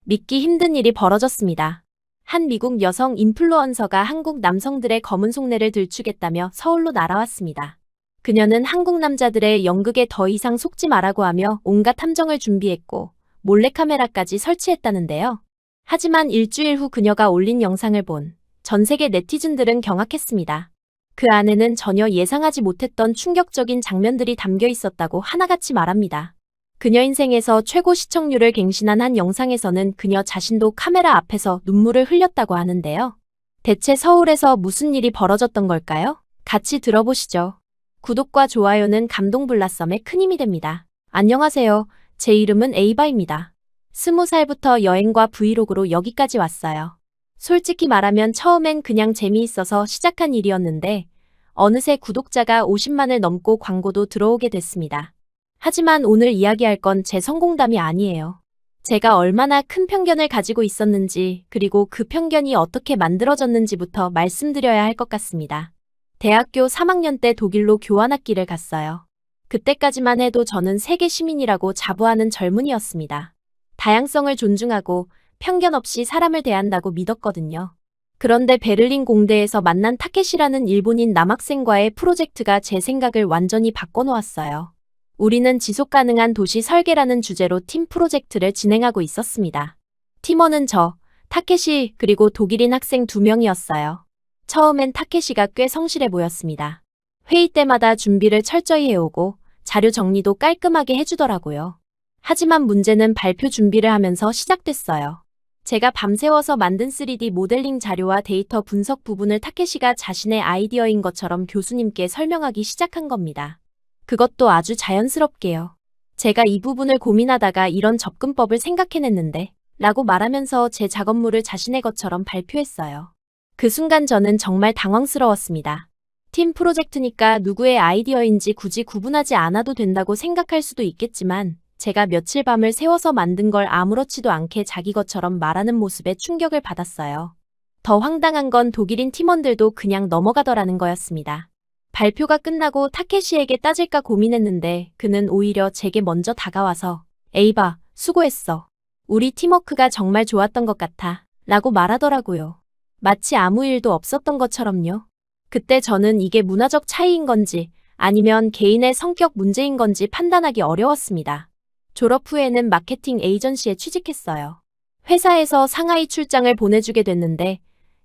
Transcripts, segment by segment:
믿기 힘든 일이 벌어졌습니다. 한 미국 여성 인플루언서가 한국 남성들의 검은 속내를 들추겠다며 서울로 날아왔습니다. 그녀는 한국 남자들의 연극에 더 이상 속지 말라고 하며 온갖 탐정을 준비했고 몰래카메라까지 설치했다는데요. 하지만 일주일 후 그녀가 올린 영상을 본 전 세계 네티즌들은 경악했습니다. 그 안에는 전혀 예상하지 못했던 충격적인 장면들이 담겨 있었다고 하나같이 말합니다. 그녀 인생에서 최고 시청률을 갱신한 한 영상에서는 그녀 자신도 카메라 앞에서 눈물을 흘렸다고 하는데요. 대체 서울에서 무슨 일이 벌어졌던 걸까요? 같이 들어보시죠. 구독과 좋아요는 감동블라썸에 큰 힘이 됩니다. 안녕하세요. 제 이름은 에이바입니다. 20살부터 여행과 브이로그로 여기까지 왔어요. 솔직히 말하면 처음엔 그냥 재미있어서 시작한 일이었는데 어느새 구독자가 50만을 넘고 광고도 들어오게 됐습니다. 하지만 오늘 이야기할 건 제 성공담이 아니에요. 제가 얼마나 큰 편견을 가지고 있었는지 그리고 그 편견이 어떻게 만들어졌는지부터 말씀드려야 할 것 같습니다. 대학교 3학년 때 독일로 교환학기를 갔어요. 그때까지만 해도 저는 세계 시민이라고 자부하는 젊은이였습니다. 다양성을 존중하고 편견 없이 사람을 대한다고 믿었거든요. 그런데 베를린 공대에서 만난 타케시라는 일본인 남학생과의 프로젝트가 제 생각을 완전히 바꿔놓았어요. 우리는 지속가능한 도시 설계라는 주제로 팀 프로젝트를 진행하고 있었습니다. 팀원은 저, 타케시 그리고 독일인 학생 2명이었어요. 처음엔 타케시가 꽤 성실해 보였습니다. 회의 때마다 준비를 철저히 해오고 자료 정리도 깔끔하게 해주더라고요. 하지만 문제는 발표 준비를 하면서 시작됐어요. 제가 밤새워서 만든 3D 모델링 자료와 데이터 분석 부분을 타케시가 자신의 아이디어인 것처럼 교수님께 설명하기 시작한 겁니다. 그것도 아주 자연스럽게요. 제가 이 부분을 고민하다가 이런 접근법을 생각해냈는데 라고 말하면서 제 작업물을 자신의 것처럼 발표했어요. 그 순간 저는 정말 당황스러웠습니다. 팀 프로젝트니까 누구의 아이디어인지 굳이 구분하지 않아도 된다고 생각할 수도 있겠지만 제가 며칠 밤을 새워서 만든 걸 아무렇지도 않게 자기 것처럼 말하는 모습에 충격을 받았어요. 더 황당한 건 독일인 팀원들도 그냥 넘어가더라는 거였습니다. 발표가 끝나고 타케시에게 따질까 고민했는데 그는 오히려 제게 먼저 다가와서 에이바, 수고했어. 우리 팀워크가 정말 좋았던 것 같아. 라고 말하더라고요. 마치 아무 일도 없었던 것처럼요. 그때 저는 이게 문화적 차이인 건지 아니면 개인의 성격 문제인 건지 판단하기 어려웠습니다. 졸업 후에는 마케팅 에이전시에 취직했어요. 회사에서 상하이 출장을 보내주게 됐는데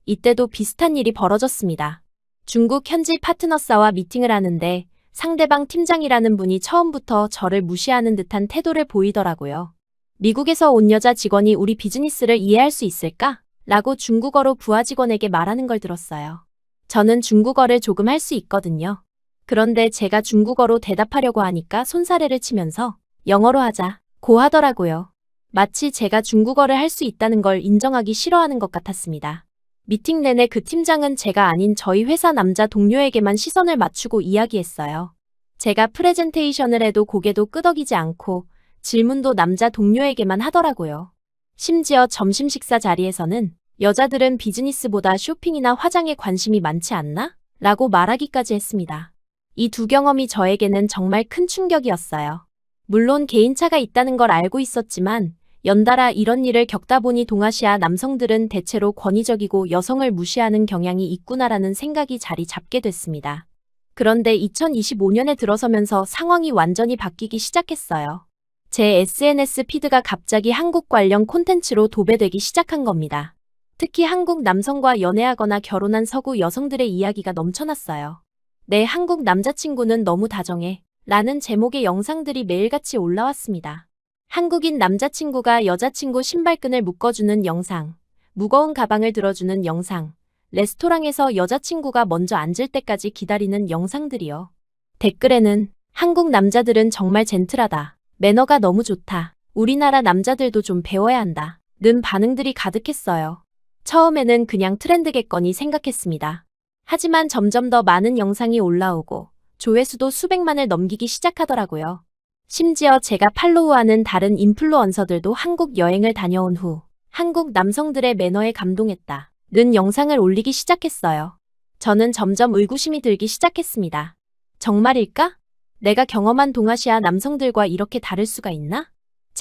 이때도 비슷한 일이 벌어졌습니다. 중국 현지 파트너사와 미팅을 하는데 상대방 팀장이라는 분이 처음부터 저를 무시하는 듯한 태도를 보이더라고요. 미국에서 온 여자 직원이 우리 비즈니스를 이해할 수 있을까? 라고 중국어로 부하 직원에게 말하는 걸 들었어요. 저는 중국어를 조금 할 수 있거든요. 그런데 제가 중국어로 대답하려고 하니까 손사래를 치면서 영어로 하자 고 하더라고요. 마치 제가 중국어를 할 수 있다는 걸 인정하기 싫어하는 것 같았습니다. 미팅 내내 그 팀장은 제가 아닌 저희 회사 남자 동료에게만 시선을 맞추고 이야기했어요. 제가 프레젠테이션을 해도 고개도 끄덕이지 않고 질문도 남자 동료에게만 하더라고요. 심지어 점심 식사 자리에서는 여자들은 비즈니스보다 쇼핑이나 화장에 관심이 많지 않나? 라고 말하기까지 했습니다. 이 두 경험이 저에게는 정말 큰 충격이었어요. 물론 개인차가 있다는 걸 알고 있었지만 연달아 이런 일을 겪다 보니 동아시아 남성들은 대체로 권위적이고 여성을 무시하는 경향이 있구나라는 생각이 자리 잡게 됐습니다. 그런데 2025년에 들어서면서 상황이 완전히 바뀌기 시작했어요. 제 SNS 피드가 갑자기 한국 관련 콘텐츠로 도배되기 시작한 겁니다. 특히 한국 남성과 연애하거나 결혼한 서구 여성들의 이야기가 넘쳐났어요. 내 한국 남자친구는 너무 다정해 라는 제목의 영상들이 매일같이 올라왔습니다. 한국인 남자친구가 여자친구 신발끈을 묶어주는 영상, 무거운 가방을 들어주는 영상, 레스토랑에서 여자친구가 먼저 앉을 때까지 기다리는 영상들이요. 댓글에는 한국 남자들은 정말 젠틀하다. 매너가 너무 좋다. 우리나라 남자들도 좀 배워야 한다. 는 반응들이 가득했어요. 처음에는 그냥 트렌드겠거니 생각했습니다. 하지만 점점 더 많은 영상이 올라오고 조회수도 수백만을 넘기기 시작하더라고요. 심지어 제가 팔로우하는 다른 인플루언서들도 한국 여행을 다녀온 후 한국 남성들의 매너에 감동했다. 는 영상을 올리기 시작했어요. 저는 점점 의구심이 들기 시작했습니다. 정말일까? 내가 경험한 동아시아 남성들과 이렇게 다를 수가 있나?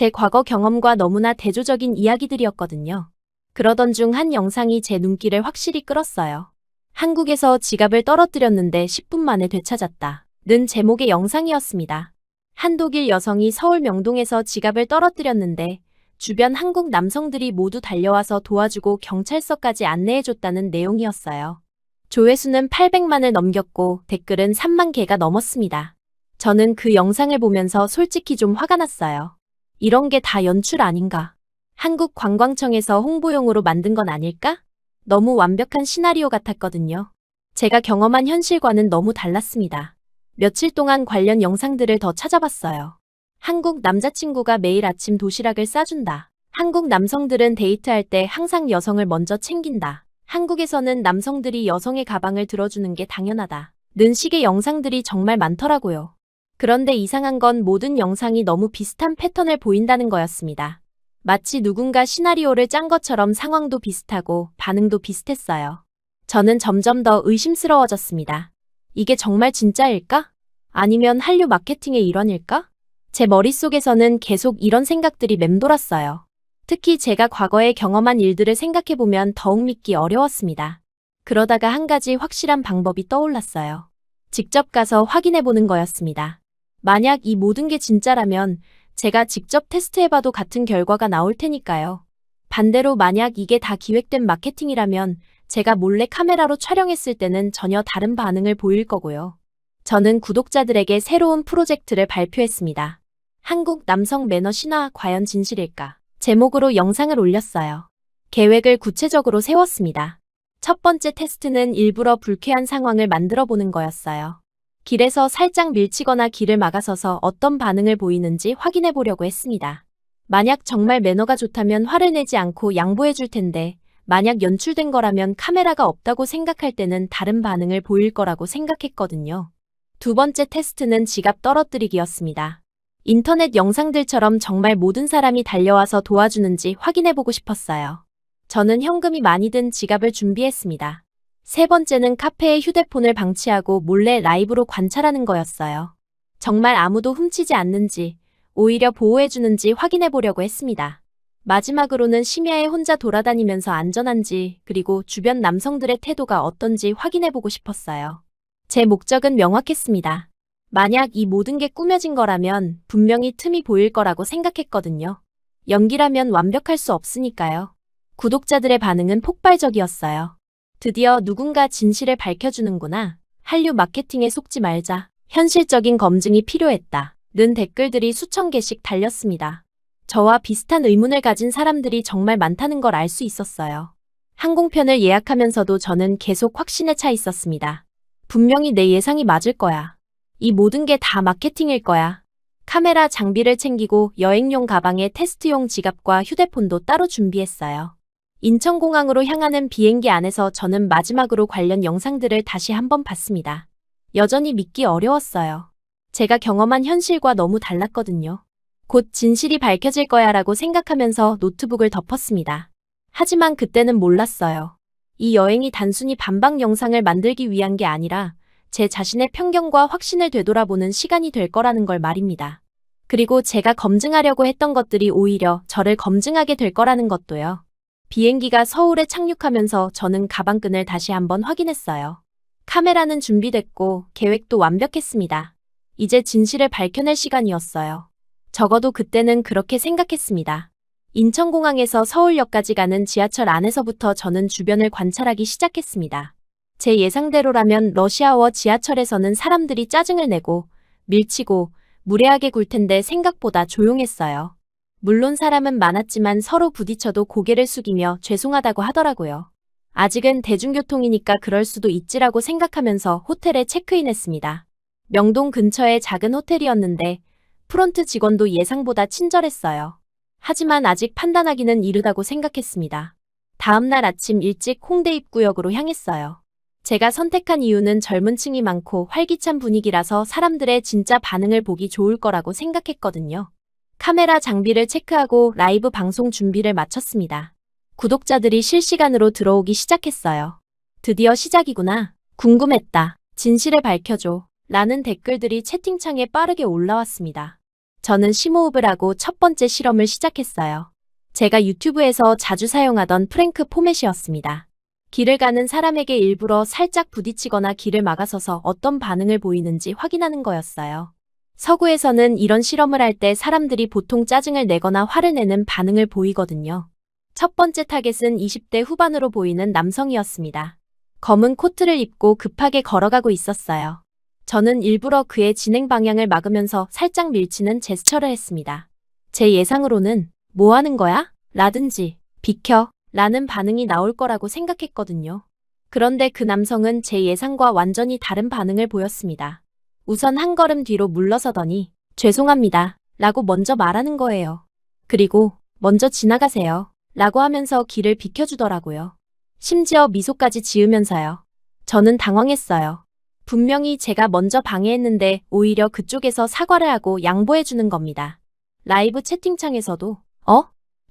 제 과거 경험과 너무나 대조적인 이야기들이었거든요. 그러던 중 한 영상이 제 눈길을 확실히 끌었어요. 한국에서 지갑을 떨어뜨렸는데 10분 만에 되찾았다. 는 제목의 영상이었습니다. 한 독일 여성이 서울 명동에서 지갑을 떨어뜨렸는데 주변 한국 남성들이 모두 달려와서 도와주고 경찰서까지 안내해줬다는 내용이었어요. 조회수는 800만을 넘겼고 댓글은 3만 개가 넘었습니다. 저는 그 영상을 보면서 솔직히 좀 화가 났어요. 이런 게 다 연출 아닌가? 한국관광청에서 홍보용으로 만든 건 아닐까? 너무 완벽한 시나리오 같았거든요. 제가 경험한 현실과는 너무 달랐습니다. 며칠 동안 관련 영상들을 더 찾아봤어요. 한국 남자친구가 매일 아침 도시락을 싸준다. 한국 남성들은 데이트할 때 항상 여성을 먼저 챙긴다. 한국에서는 남성들이 여성의 가방을 들어주는 게 당연하다. 는 식의 영상들이 정말 많더라고요. 그런데 이상한 건 모든 영상이 너무 비슷한 패턴을 보인다는 거였습니다. 마치 누군가 시나리오를 짠 것처럼 상황도 비슷하고 반응도 비슷했어요. 저는 점점 더 의심스러워졌습니다. 이게 정말 진짜일까? 아니면 한류 마케팅의 일환일까? 제 머릿속에서는 계속 이런 생각들이 맴돌았어요. 특히 제가 과거에 경험한 일들을 생각해보면 더욱 믿기 어려웠습니다. 그러다가 한 가지 확실한 방법이 떠올랐어요. 직접 가서 확인해보는 거였습니다. 만약 이 모든 게 진짜라면 제가 직접 테스트해봐도 같은 결과가 나올 테니까요. 반대로 만약 이게 다 기획된 마케팅이라면 제가 몰래 카메라로 촬영했을 때는 전혀 다른 반응을 보일 거고요. 저는 구독자들에게 새로운 프로젝트를 발표했습니다. 한국 남성 매너 신화 과연 진실일까? 제목으로 영상을 올렸어요. 계획을 구체적으로 세웠습니다. 첫 번째 테스트는 일부러 불쾌한 상황을 만들어 보는 거였어요. 길에서 살짝 밀치거나 길을 막아서서 어떤 반응을 보이는지 확인해 보려고 했습니다. 만약 정말 매너가 좋다면 화를 내지 않고 양보해 줄 텐데 만약 연출된 거라면 카메라가 없다고 생각할 때는 다른 반응을 보일 거라고 생각했거든요. 두 번째 테스트는 지갑 떨어뜨리기였습니다. 인터넷 영상들처럼 정말 모든 사람이 달려와서 도와주는지 확인해보고 싶었어요. 저는 현금이 많이 든 지갑을 준비했습니다. 세 번째는 카페에 휴대폰을 방치하고 몰래 라이브로 관찰하는 거였어요. 정말 아무도 훔치지 않는지, 오히려 보호해주는지 확인해보려고 했습니다. 마지막으로는 심야에 혼자 돌아다니면서 안전한지, 그리고 주변 남성들의 태도가 어떤지 확인해보고 싶었어요. 제 목적은 명확했습니다. 만약 이 모든 게 꾸며진 거라면 분명히 틈이 보일 거라고 생각했거든요. 연기라면 완벽할 수 없으니까요. 구독자들의 반응은 폭발적이었어요. 드디어 누군가 진실을 밝혀주는구나. 한류 마케팅에 속지 말자. 현실적인 검증이 필요했다. 는 댓글들이 수천 개씩 달렸습니다. 저와 비슷한 의문을 가진 사람들이 정말 많다는 걸 알 수 있었어요. 항공편을 예약하면서도 저는 계속 확신에 차 있었습니다. 분명히 내 예상이 맞을 거야. 이 모든 게 다 마케팅일 거야. 카메라 장비를 챙기고 여행용 가방에 테스트용 지갑과 휴대폰도 따로 준비했어요. 인천공항으로 향하는 비행기 안에서 저는 마지막으로 관련 영상들을 다시 한번 봤습니다. 여전히 믿기 어려웠어요. 제가 경험한 현실과 너무 달랐거든요. 곧 진실이 밝혀질 거야 라고 생각하면서 노트북을 덮었습니다. 하지만 그때는 몰랐어요. 이 여행이 단순히 반박 영상을 만들기 위한 게 아니라 제 자신의 편견과 확신을 되돌아보는 시간이 될 거라는 걸 말입니다. 그리고 제가 검증하려고 했던 것들이 오히려 저를 검증하게 될 거라는 것도요. 비행기가 서울에 착륙하면서 저는 가방끈을 다시 한번 확인했어요. 카메라는 준비됐고 계획도 완벽했습니다. 이제 진실을 밝혀낼 시간이었어요. 적어도 그때는 그렇게 생각했습니다. 인천공항에서 서울역까지 가는 지하철 안에서부터 저는 주변을 관찰하기 시작했습니다. 제 예상대로라면 러시아워 지하철에서는 사람들이 짜증을 내고 밀치고 무례하게 굴 텐데 생각보다 조용했어요. 물론 사람은 많았지만 서로 부딪혀도 고개를 숙이며 죄송하다고 하더라고요. 아직은 대중교통이니까 그럴 수도 있지라고 생각하면서 호텔에 체크인했습니다. 명동 근처의 작은 호텔이었는데 프론트 직원도 예상보다 친절했어요. 하지만 아직 판단하기는 이르다고 생각했습니다. 다음 날 아침 일찍 홍대 입구역으로 향했어요. 제가 선택한 이유는 젊은 층이 많고 활기찬 분위기라서 사람들의 진짜 반응을 보기 좋을 거라고 생각했거든요. 카메라 장비를 체크하고 라이브 방송 준비를 마쳤습니다. 구독자들이 실시간으로 들어오기 시작했어요. 드디어 시작이구나. 궁금했다. 진실을 밝혀줘. 라는 댓글들이 채팅창에 빠르게 올라왔습니다. 저는 심호흡을 하고 첫 번째 실험을 시작했어요. 제가 유튜브에서 자주 사용하던 프랭크 포맷이었습니다. 길을 가는 사람에게 일부러 살짝 부딪히거나 길을 막아서서 어떤 반응을 보이는지 확인하는 거였어요. 서구에서는 이런 실험을 할 때 사람들이 보통 짜증을 내거나 화를 내는 반응을 보이거든요. 첫 번째 타겟은 20대 후반으로 보이는 남성이었습니다. 검은 코트를 입고 급하게 걸어가고 있었어요. 저는 일부러 그의 진행 방향을 막으면서 살짝 밀치는 제스처를 했습니다. 제 예상으로는 뭐 하는 거야? 라든지 비켜 라는 반응이 나올 거라고 생각했거든요. 그런데 그 남성은 제 예상과 완전히 다른 반응을 보였습니다. 우선 한 걸음 뒤로 물러서더니 죄송합니다 라고 먼저 말하는 거예요. 그리고 먼저 지나가세요 라고 하면서 길을 비켜주더라고요. 심지어 미소까지 지으면서요. 저는 당황했어요. 분명히 제가 먼저 방해했는데 오히려 그쪽에서 사과를 하고 양보해주는 겁니다. 라이브 채팅창에서도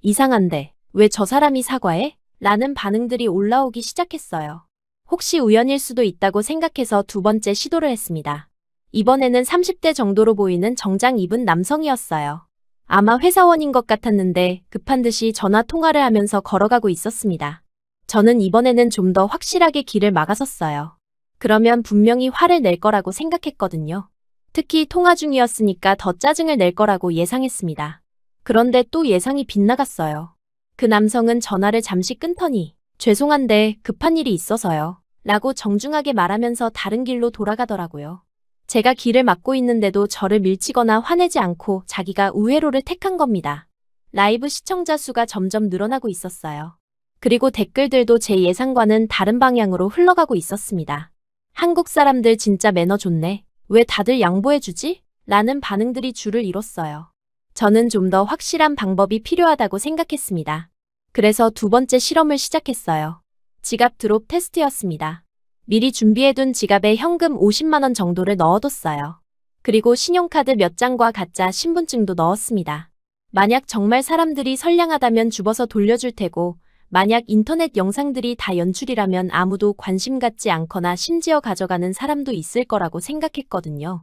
이상한데 왜 저 사람이 사과해? 라는 반응들이 올라오기 시작했어요. 혹시 우연일 수도 있다고 생각해서 두 번째 시도를 했습니다. 이번에는 30대 정도로 보이는 정장 입은 남성이었어요. 아마 회사원인 것 같았는데 급한 듯이 전화 통화를 하면서 걸어가고 있었습니다. 저는 이번에는 좀 더 확실하게 길을 막아섰어요. 그러면 분명히 화를 낼 거라고 생각했거든요. 특히 통화 중이었으니까 더 짜증을 낼 거라고 예상했습니다. 그런데 또 예상이 빗나갔어요. 그 남성은 전화를 잠시 끊더니 죄송한데 급한 일이 있어서요 라고 정중하게 말하면서 다른 길로 돌아가더라고요. 제가 길을 막고 있는데도 저를 밀치거나 화내지 않고 자기가 우회로를 택한 겁니다. 라이브 시청자 수가 점점 늘어나고 있었어요. 그리고 댓글들도 제 예상과는 다른 방향으로 흘러가고 있었습니다. 한국 사람들 진짜 매너 좋네. 왜 다들 양보해주지? 라는 반응들이 줄을 이뤘어요. 저는 좀 더 확실한 방법이 필요하다고 생각했습니다. 그래서 두 번째 실험을 시작했어요. 지갑 드롭 테스트였습니다. 미리 준비해둔 지갑에 현금 50만 원 정도를 넣어뒀어요. 그리고 신용카드 몇 장과 가짜 신분증도 넣었습니다. 만약 정말 사람들이 선량하다면 주워서 돌려줄 테고 만약 인터넷 영상들이 다 연출이라면 아무도 관심 갖지 않거나 심지어 가져가는 사람도 있을 거라고 생각했거든요.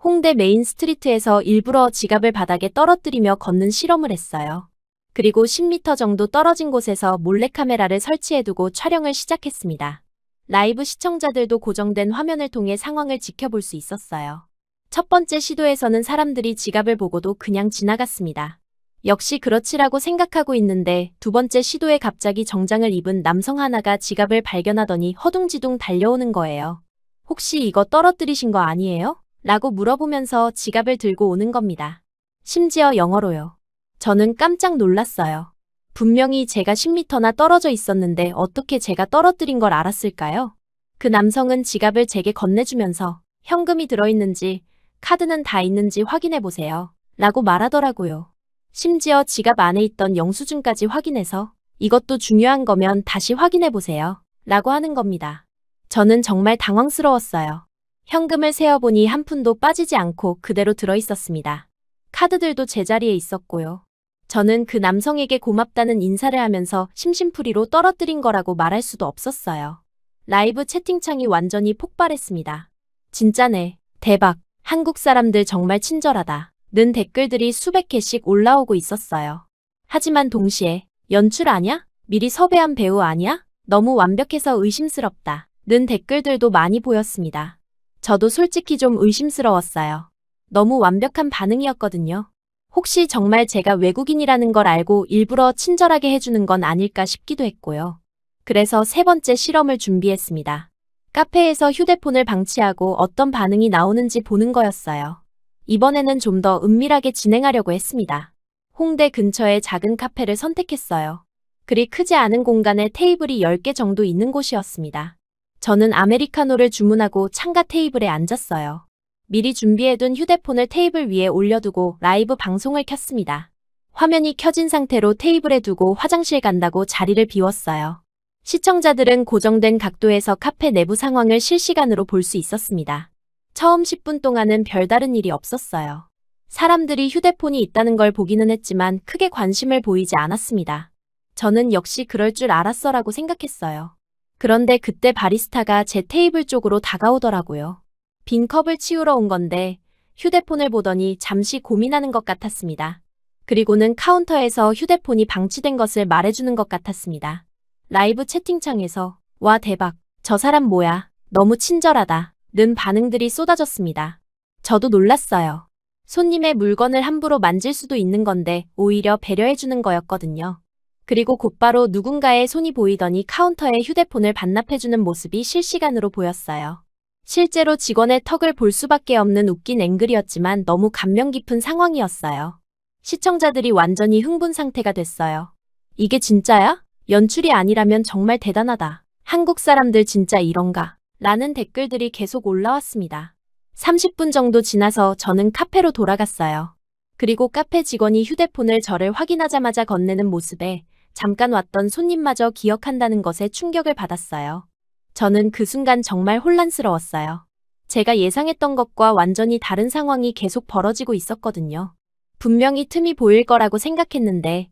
홍대 메인 스트리트에서 일부러 지갑을 바닥에 떨어뜨리며 걷는 실험을 했어요. 그리고 10m 정도 떨어진 곳에서 몰래카메라를 설치해두고 촬영을 시작했습니다. 라이브 시청자들도 고정된 화면을 통해 상황을 지켜볼 수 있었어요. 첫 번째 시도에서는 사람들이 지갑을 보고도 그냥 지나갔습니다. 역시 그렇지라고 생각하고 있는데 두 번째 시도에 갑자기 정장을 입은 남성 하나가 지갑을 발견하더니 허둥지둥 달려오는 거예요. 혹시 이거 떨어뜨리신 거 아니에요? 라고 물어보면서 지갑을 들고 오는 겁니다. 심지어 영어로요. 저는 깜짝 놀랐어요. 분명히 제가 10m나 떨어져 있었는데 어떻게 제가 떨어뜨린 걸 알았을까요? 그 남성은 지갑을 제게 건네주면서 현금이 들어있는지 카드는 다 있는지 확인해보세요. 라고 말하더라고요. 심지어 지갑 안에 있던 영수증까지 확인해서 이것도 중요한 거면 다시 확인해보세요. 라고 하는 겁니다. 저는 정말 당황스러웠어요. 현금을 세어보니 한 푼도 빠지지 않고 그대로 들어있었습니다. 카드들도 제자리에 있었고요. 저는 그 남성에게 고맙다는 인사를 하면서 심심풀이로 떨어뜨린 거라고 말할 수도 없었어요. 라이브 채팅창이 완전히 폭발했습니다. 진짜네. 대박. 한국 사람들 정말 친절하다. 는 댓글들이 수백 개씩 올라오고 있었어요. 하지만 동시에 연출 아냐? 미리 섭외한 배우 아니야? 너무 완벽해서 의심스럽다. 는 댓글들도 많이 보였습니다. 저도 솔직히 좀 의심스러웠어요. 너무 완벽한 반응이었거든요. 혹시 정말 제가 외국인이라는 걸 알고 일부러 친절하게 해주는 건 아닐까 싶기도 했고요. 그래서 세 번째 실험을 준비했습니다. 카페에서 휴대폰을 방치하고 어떤 반응이 나오는지 보는 거였어요. 이번에는 좀 더 은밀하게 진행하려고 했습니다. 홍대 근처의 작은 카페를 선택했어요. 그리 크지 않은 공간에 테이블이 10개 정도 있는 곳이었습니다. 저는 아메리카노를 주문하고 창가 테이블에 앉았어요. 미리 준비해둔 휴대폰을 테이블 위에 올려두고 라이브 방송을 켰습니다. 화면이 켜진 상태로 테이블에 두고 화장실 간다고 자리를 비웠어요. 시청자들은 고정된 각도에서 카페 내부 상황을 실시간으로 볼 수 있었습니다. 처음 10분 동안은 별다른 일이 없었어요. 사람들이 휴대폰이 있다는 걸 보기는 했지만 크게 관심을 보이지 않았습니다. 저는 역시 그럴 줄 알았어라고 생각했어요. 그런데 그때 바리스타가 제 테이블 쪽으로 다가오더라고요. 빈 컵을 치우러 온 건데 휴대폰을 보더니 잠시 고민하는 것 같았습니다. 그리고는 카운터에서 휴대폰이 방치된 것을 말해주는 것 같았습니다. 라이브 채팅창에서 와 대박, 저 사람 뭐야, 너무 친절하다 는 반응들이 쏟아졌습니다. 저도 놀랐어요. 손님의 물건을 함부로 만질 수도 있는 건데 오히려 배려해주는 거였거든요. 그리고 곧바로 누군가의 손이 보이더니 카운터에 휴대폰을 반납해주는 모습이 실시간으로 보였어요. 실제로 직원의 턱을 볼 수밖에 없는 웃긴 앵글이었지만 너무 감명 깊은 상황이었어요. 시청자들이 완전히 흥분 상태가 됐어요. 이게 진짜야? 연출이 아니라면 정말 대단하다. 한국 사람들 진짜 이런가? 라는 댓글들이 계속 올라왔습니다. 30분 정도 지나서 저는 카페로 돌아갔어요. 그리고 카페 직원이 휴대폰을 저를 확인하자마자 건네는 모습에 잠깐 왔던 손님마저 기억한다는 것에 충격을 받았어요. 저는 그 순간 정말 혼란스러웠어요. 제가 예상했던 것과 완전히 다른 상황이 계속 벌어지고 있었거든요. 분명히 틈이 보일 거라고 생각했는데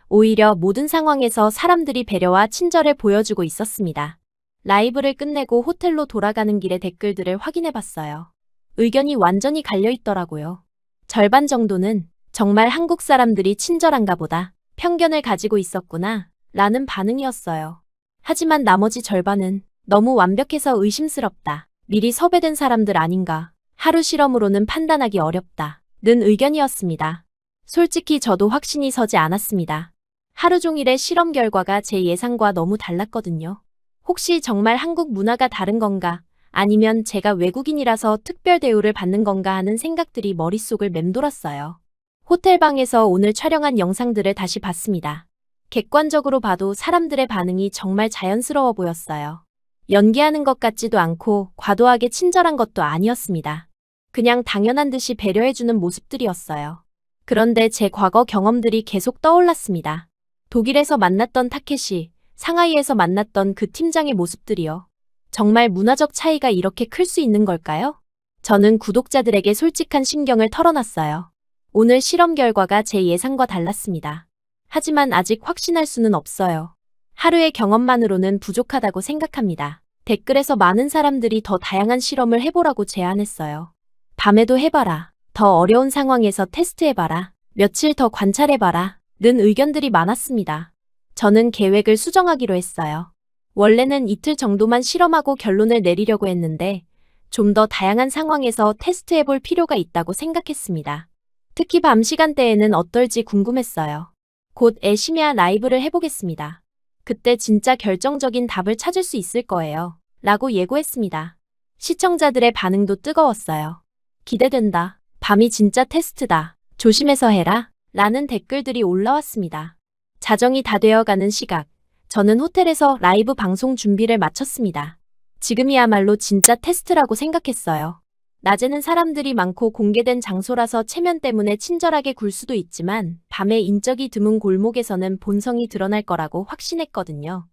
오히려 모든 상황에서 사람들이 배려와 친절을 보여주고 있었습니다. 라이브를 끝내고 호텔로 돌아가는 길에 댓글들을 확인해봤어요. 의견이 완전히 갈려있더라고요. 절반 정도는 정말 한국 사람들이 친절한가 보다, 편견을 가지고 있었구나 라는 반응이었어요. 하지만 나머지 절반은 너무 완벽해서 의심스럽다, 미리 섭외된 사람들 아닌가, 하루 실험으로는 판단하기 어렵다 는 의견이었습니다. 솔직히 저도 확신이 서지 않았습니다. 하루 종일의 실험 결과가 제 예상과 너무 달랐거든요. 혹시 정말 한국 문화가 다른 건가, 아니면 제가 외국인이라서 특별 대우를 받는 건가 하는 생각들이 머릿속을 맴돌았어요. 호텔방에서 오늘 촬영한 영상들을 다시 봤습니다. 객관적으로 봐도 사람들의 반응이 정말 자연스러워 보였어요. 연기하는 것 같지도 않고 과도하게 친절한 것도 아니었습니다. 그냥 당연한 듯이 배려해주는 모습들이었어요. 그런데 제 과거 경험들이 계속 떠올랐습니다. 독일에서 만났던 타케시, 상하이에서 만났던 그 팀장의 모습들이요. 정말 문화적 차이가 이렇게 클 수 있는 걸까요? 저는 구독자들에게 솔직한 심경을 털어놨어요. 오늘 실험 결과가 제 예상과 달랐습니다. 하지만 아직 확신할 수는 없어요. 하루의 경험만으로는 부족하다고 생각합니다. 댓글에서 많은 사람들이 더 다양한 실험을 해보라고 제안했어요. 밤에도 해봐라. 더 어려운 상황에서 테스트해봐라. 며칠 더 관찰해봐라. 는 의견들이 많았습니다. 저는 계획을 수정하기로 했어요. 원래는 이틀 정도만 실험하고 결론을 내리려고 했는데 좀 더 다양한 상황에서 테스트해볼 필요가 있다고 생각했습니다. 특히 밤 시간대에는 어떨지 궁금했어요. 곧 에시미아 라이브를 해보겠습니다. 그때 진짜 결정적인 답을 찾을 수 있을 거예요. 라고 예고했습니다. 시청자들의 반응도 뜨거웠어요. 기대된다. 밤이 진짜 테스트다. 조심해서 해라. 라는 댓글들이 올라왔습니다. 자정이 다 되어가는 시각, 저는 호텔에서 라이브 방송 준비를 마쳤습니다. 지금이야말로 진짜 테스트라고 생각했어요. 낮에는 사람들이 많고 공개된 장소라서 체면 때문에 친절하게 굴 수도 있지만 밤에 인적이 드문 골목에서는 본성이 드러날 거라고 확신했거든요.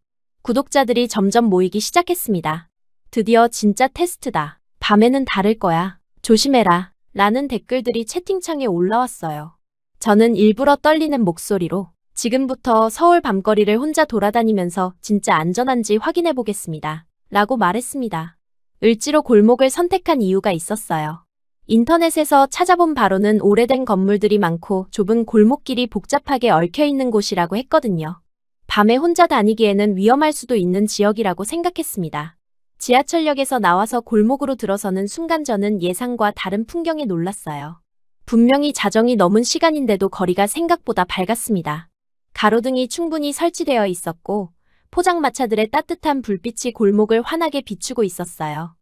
구독자들이 점점 모이기 시작했습니다. 드디어 진짜 테스트다. 밤에는 다를 거야. 조심해라. 라는 댓글들이 채팅창에 올라왔어요. 저는 일부러 떨리는 목소리로 지금부터 서울 밤거리를 혼자 돌아다니면서 진짜 안전한지 확인해 보겠습니다. 라고 말했습니다. 을지로 골목을 선택한 이유가 있었어요. 인터넷에서 찾아본 바로는 오래된 건물들이 많고 좁은 골목길이 복잡하게 얽혀있는 곳이라고 했거든요. 밤에 혼자 다니기에는 위험할 수도 있는 지역이라고 생각했습니다. 지하철역에서 나와서 골목으로 들어서는 순간 저는 예상과 다른 풍경에 놀랐어요. 분명히 자정이 넘은 시간인데도 거리가 생각보다 밝았습니다. 가로등이 충분히 설치되어 있었고 포장마차들의 따뜻한 불빛이 골목을 환하게 비추고 있었어요.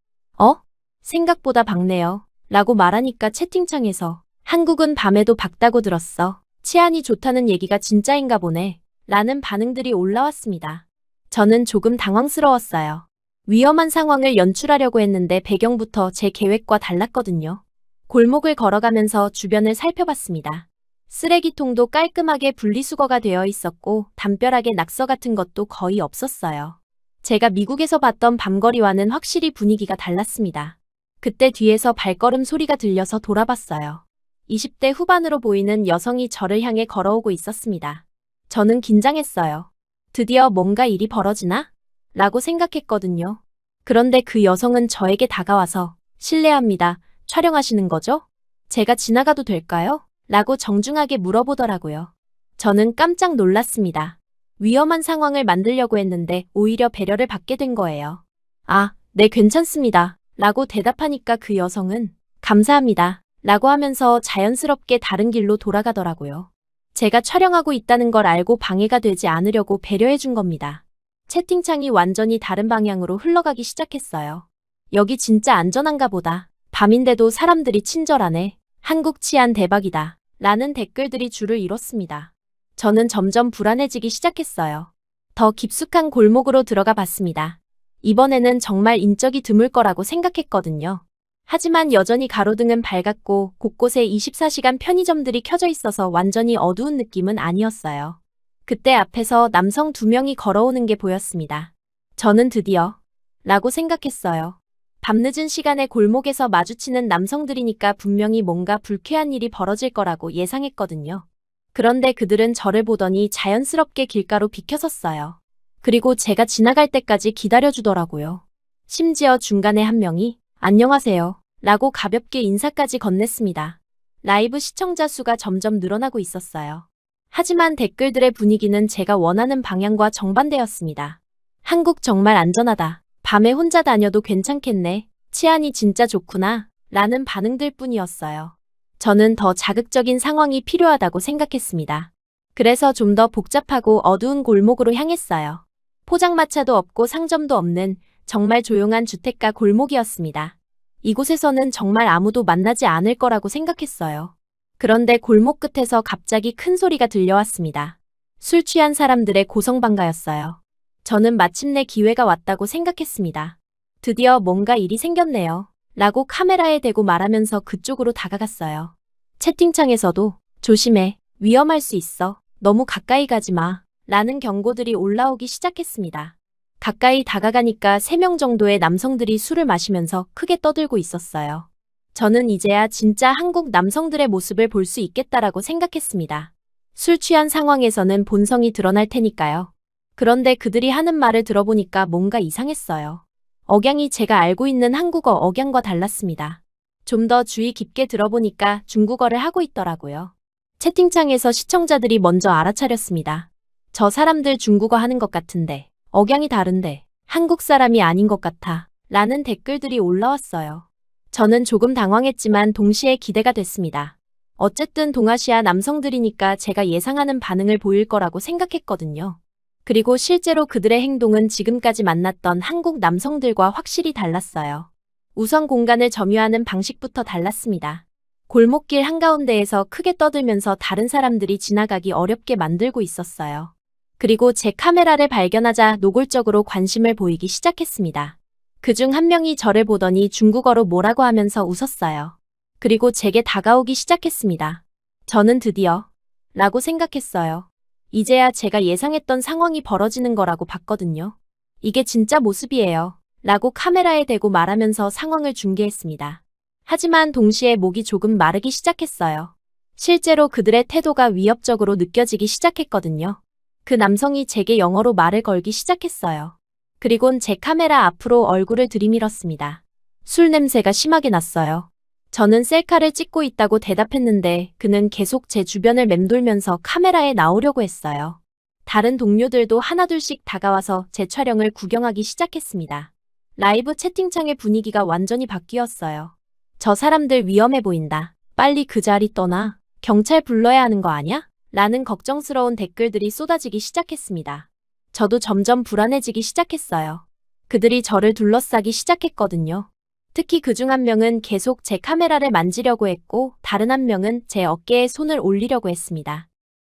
생각보다 밝네요. 라고 말하니까 채팅창에서 한국은 밤에도 밝다고 들었어. 치안이 좋다는 얘기가 진짜인가 보네. 라는 반응들이 올라왔습니다. 저는 조금 당황스러웠어요. 위험한 상황을 연출하려고 했는데 배경부터 제 계획과 달랐거든요. 골목을 걸어가면서 주변을 살펴봤습니다. 쓰레기통도 깔끔하게 분리수거가 되어 있었고 담벼락에 낙서 같은 것도 거의 없었어요. 제가 미국에서 봤던 밤거리와는 확실히 분위기가 달랐습니다. 그때 뒤에서 발걸음 소리가 들려서 돌아봤어요. 20대 후반으로 보이는 여성이 저를 향해 걸어오고 있었습니다. 저는 긴장했어요. 드디어 뭔가 일이 벌어지나? 라고 생각했거든요. 그런데 그 여성은 저에게 다가와서 실례합니다. 촬영하시는 거죠? 제가 지나가도 될까요? 라고 정중하게 물어보더라고요. 저는 깜짝 놀랐습니다. 위험한 상황을 만들려고 했는데 오히려 배려를 받게 된 거예요. 아, 네, 괜찮습니다. 라고 대답하니까 그 여성은 감사합니다. 라고 하면서 자연스럽게 다른 길로 돌아가더라고요. 제가 촬영하고 있다는 걸 알고 방해가 되지 않으려고 배려해 준 겁니다. 채팅창이 완전히 다른 방향으로 흘러가기 시작했어요. 여기 진짜 안전한가 보다. 밤인데도 사람들이 친절하네. 한국 치안 대박이다. 라는 댓글들이 줄을 이뤘습니다. 저는 점점 불안해지기 시작했어요. 더 깊숙한 골목으로 들어가 봤습니다. 이번에는 정말 인적이 드물 거라고 생각했거든요. 하지만 여전히 가로등은 밝았고 곳곳에 24시간 편의점들이 켜져 있어서 완전히 어두운 느낌은 아니었어요. 그때 앞에서 남성 2명이 걸어오는 게 보였습니다. 저는 드디어 라고 생각했어요. 밤늦은 시간에 골목에서 마주치는 남성들이니까 분명히 뭔가 불쾌한 일이 벌어질 거라고 예상했거든요. 그런데 그들은 저를 보더니 자연스럽게 길가로 비켜섰어요. 그리고 제가 지나갈 때까지 기다려주더라고요. 심지어 중간에 한 명이 안녕하세요 라고 가볍게 인사까지 건넸습니다. 라이브 시청자 수가 점점 늘어나고 있었어요. 하지만 댓글들의 분위기는 제가 원하는 방향과 정반대였습니다. 한국 정말 안전하다. 밤에 혼자 다녀도 괜찮겠네. 치안이 진짜 좋구나. 라는 반응들 뿐이었어요. 저는 더 자극적인 상황이 필요하다고 생각했습니다. 그래서 좀 더 복잡하고 어두운 골목으로 향했어요. 포장마차도 없고 상점도 없는 정말 조용한 주택가 골목이었습니다. 이곳에서는 정말 아무도 만나지 않을 거라고 생각했어요. 그런데 골목 끝에서 갑자기 큰 소리가 들려왔습니다. 술 취한 사람들의 고성방가였어요. 저는 마침내 기회가 왔다고 생각했습니다. 드디어 뭔가 일이 생겼네요. 라고 카메라에 대고 말하면서 그쪽으로 다가갔어요. 채팅창에서도 조심해, 위험할 수 있어, 너무 가까이 가지 마, 라는 경고들이 올라오기 시작했습니다. 가까이 다가가니까 3명 정도의 남성들이 술을 마시면서 크게 떠들고 있었어요. 저는 이제야 진짜 한국 남성들의 모습을 볼 수 있겠다라고 생각했습니다. 술 취한 상황에서는 본성이 드러날 테니까요. 그런데 그들이 하는 말을 들어보니까 뭔가 이상했어요. 억양이 제가 알고 있는 한국어 억양과 달랐습니다. 좀 더 주의 깊게 들어보니까 중국어를 하고 있더라고요. 채팅창에서 시청자들이 먼저 알아차렸습니다. 저 사람들 중국어 하는 것 같은데, 억양이 다른데, 한국 사람이 아닌 것 같아. 라는 댓글들이 올라왔어요. 저는 조금 당황했지만 동시에 기대가 됐습니다. 어쨌든 동아시아 남성들이니까 제가 예상하는 반응을 보일 거라고 생각했거든요. 그리고 실제로 그들의 행동은 지금까지 만났던 한국 남성들과 확실히 달랐어요. 우선 공간을 점유하는 방식부터 달랐습니다. 골목길 한가운데에서 크게 떠들면서 다른 사람들이 지나가기 어렵게 만들고 있었어요. 그리고 제 카메라를 발견하자 노골적으로 관심을 보이기 시작했습니다. 그중 한 명이 저를 보더니 중국어로 뭐라고 하면서 웃었어요. 그리고 제게 다가오기 시작했습니다. 저는 드디어 라고 생각했어요. 이제야 제가 예상했던 상황이 벌어지는 거라고 봤거든요. 이게 진짜 모습이에요. 라고 카메라에 대고 말하면서 상황을 중계했습니다. 하지만 동시에 목이 조금 마르기 시작했어요. 실제로 그들의 태도가 위협적으로 느껴지기 시작했거든요. 그 남성이 제게 영어로 말을 걸기 시작했어요. 그리곤 제 카메라 앞으로 얼굴을 들이밀었습니다. 술 냄새가 심하게 났어요. 저는 셀카를 찍고 있다고 대답했는데 그는 계속 제 주변을 맴돌면서 카메라에 나오려고 했어요. 다른 동료들도 하나둘씩 다가와서 제 촬영을 구경하기 시작했습니다. 라이브 채팅창의 분위기가 완전히 바뀌었어요. 저 사람들 위험해 보인다. 빨리 그 자리 떠나. 경찰 불러야 하는 거 아냐? 라는 걱정스러운 댓글들이 쏟아지기 시작했습니다. 저도 점점 불안해지기 시작했어요. 그들이 저를 둘러싸기 시작했거든요. 특히 그중 한 명은 계속 제 카메라를 만지려고 했고 다른 한 명은 제 어깨에 손을 올리려고 했습니다.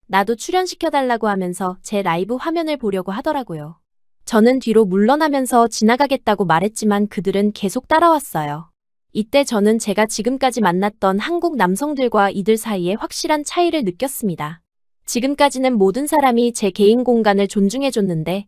나도 출연시켜달라고 하면서 제 라이브 화면을 보려고 하더라고요. 저는 뒤로 물러나면서 지나가겠다고 말했지만 그들은 계속 따라왔어요. 이때 저는 제가 지금까지 만났던 한국 남성들과 이들 사이에 확실한 차이를 느꼈습니다. 지금까지는 모든 사람이 제 개인 공간을 존중해줬는데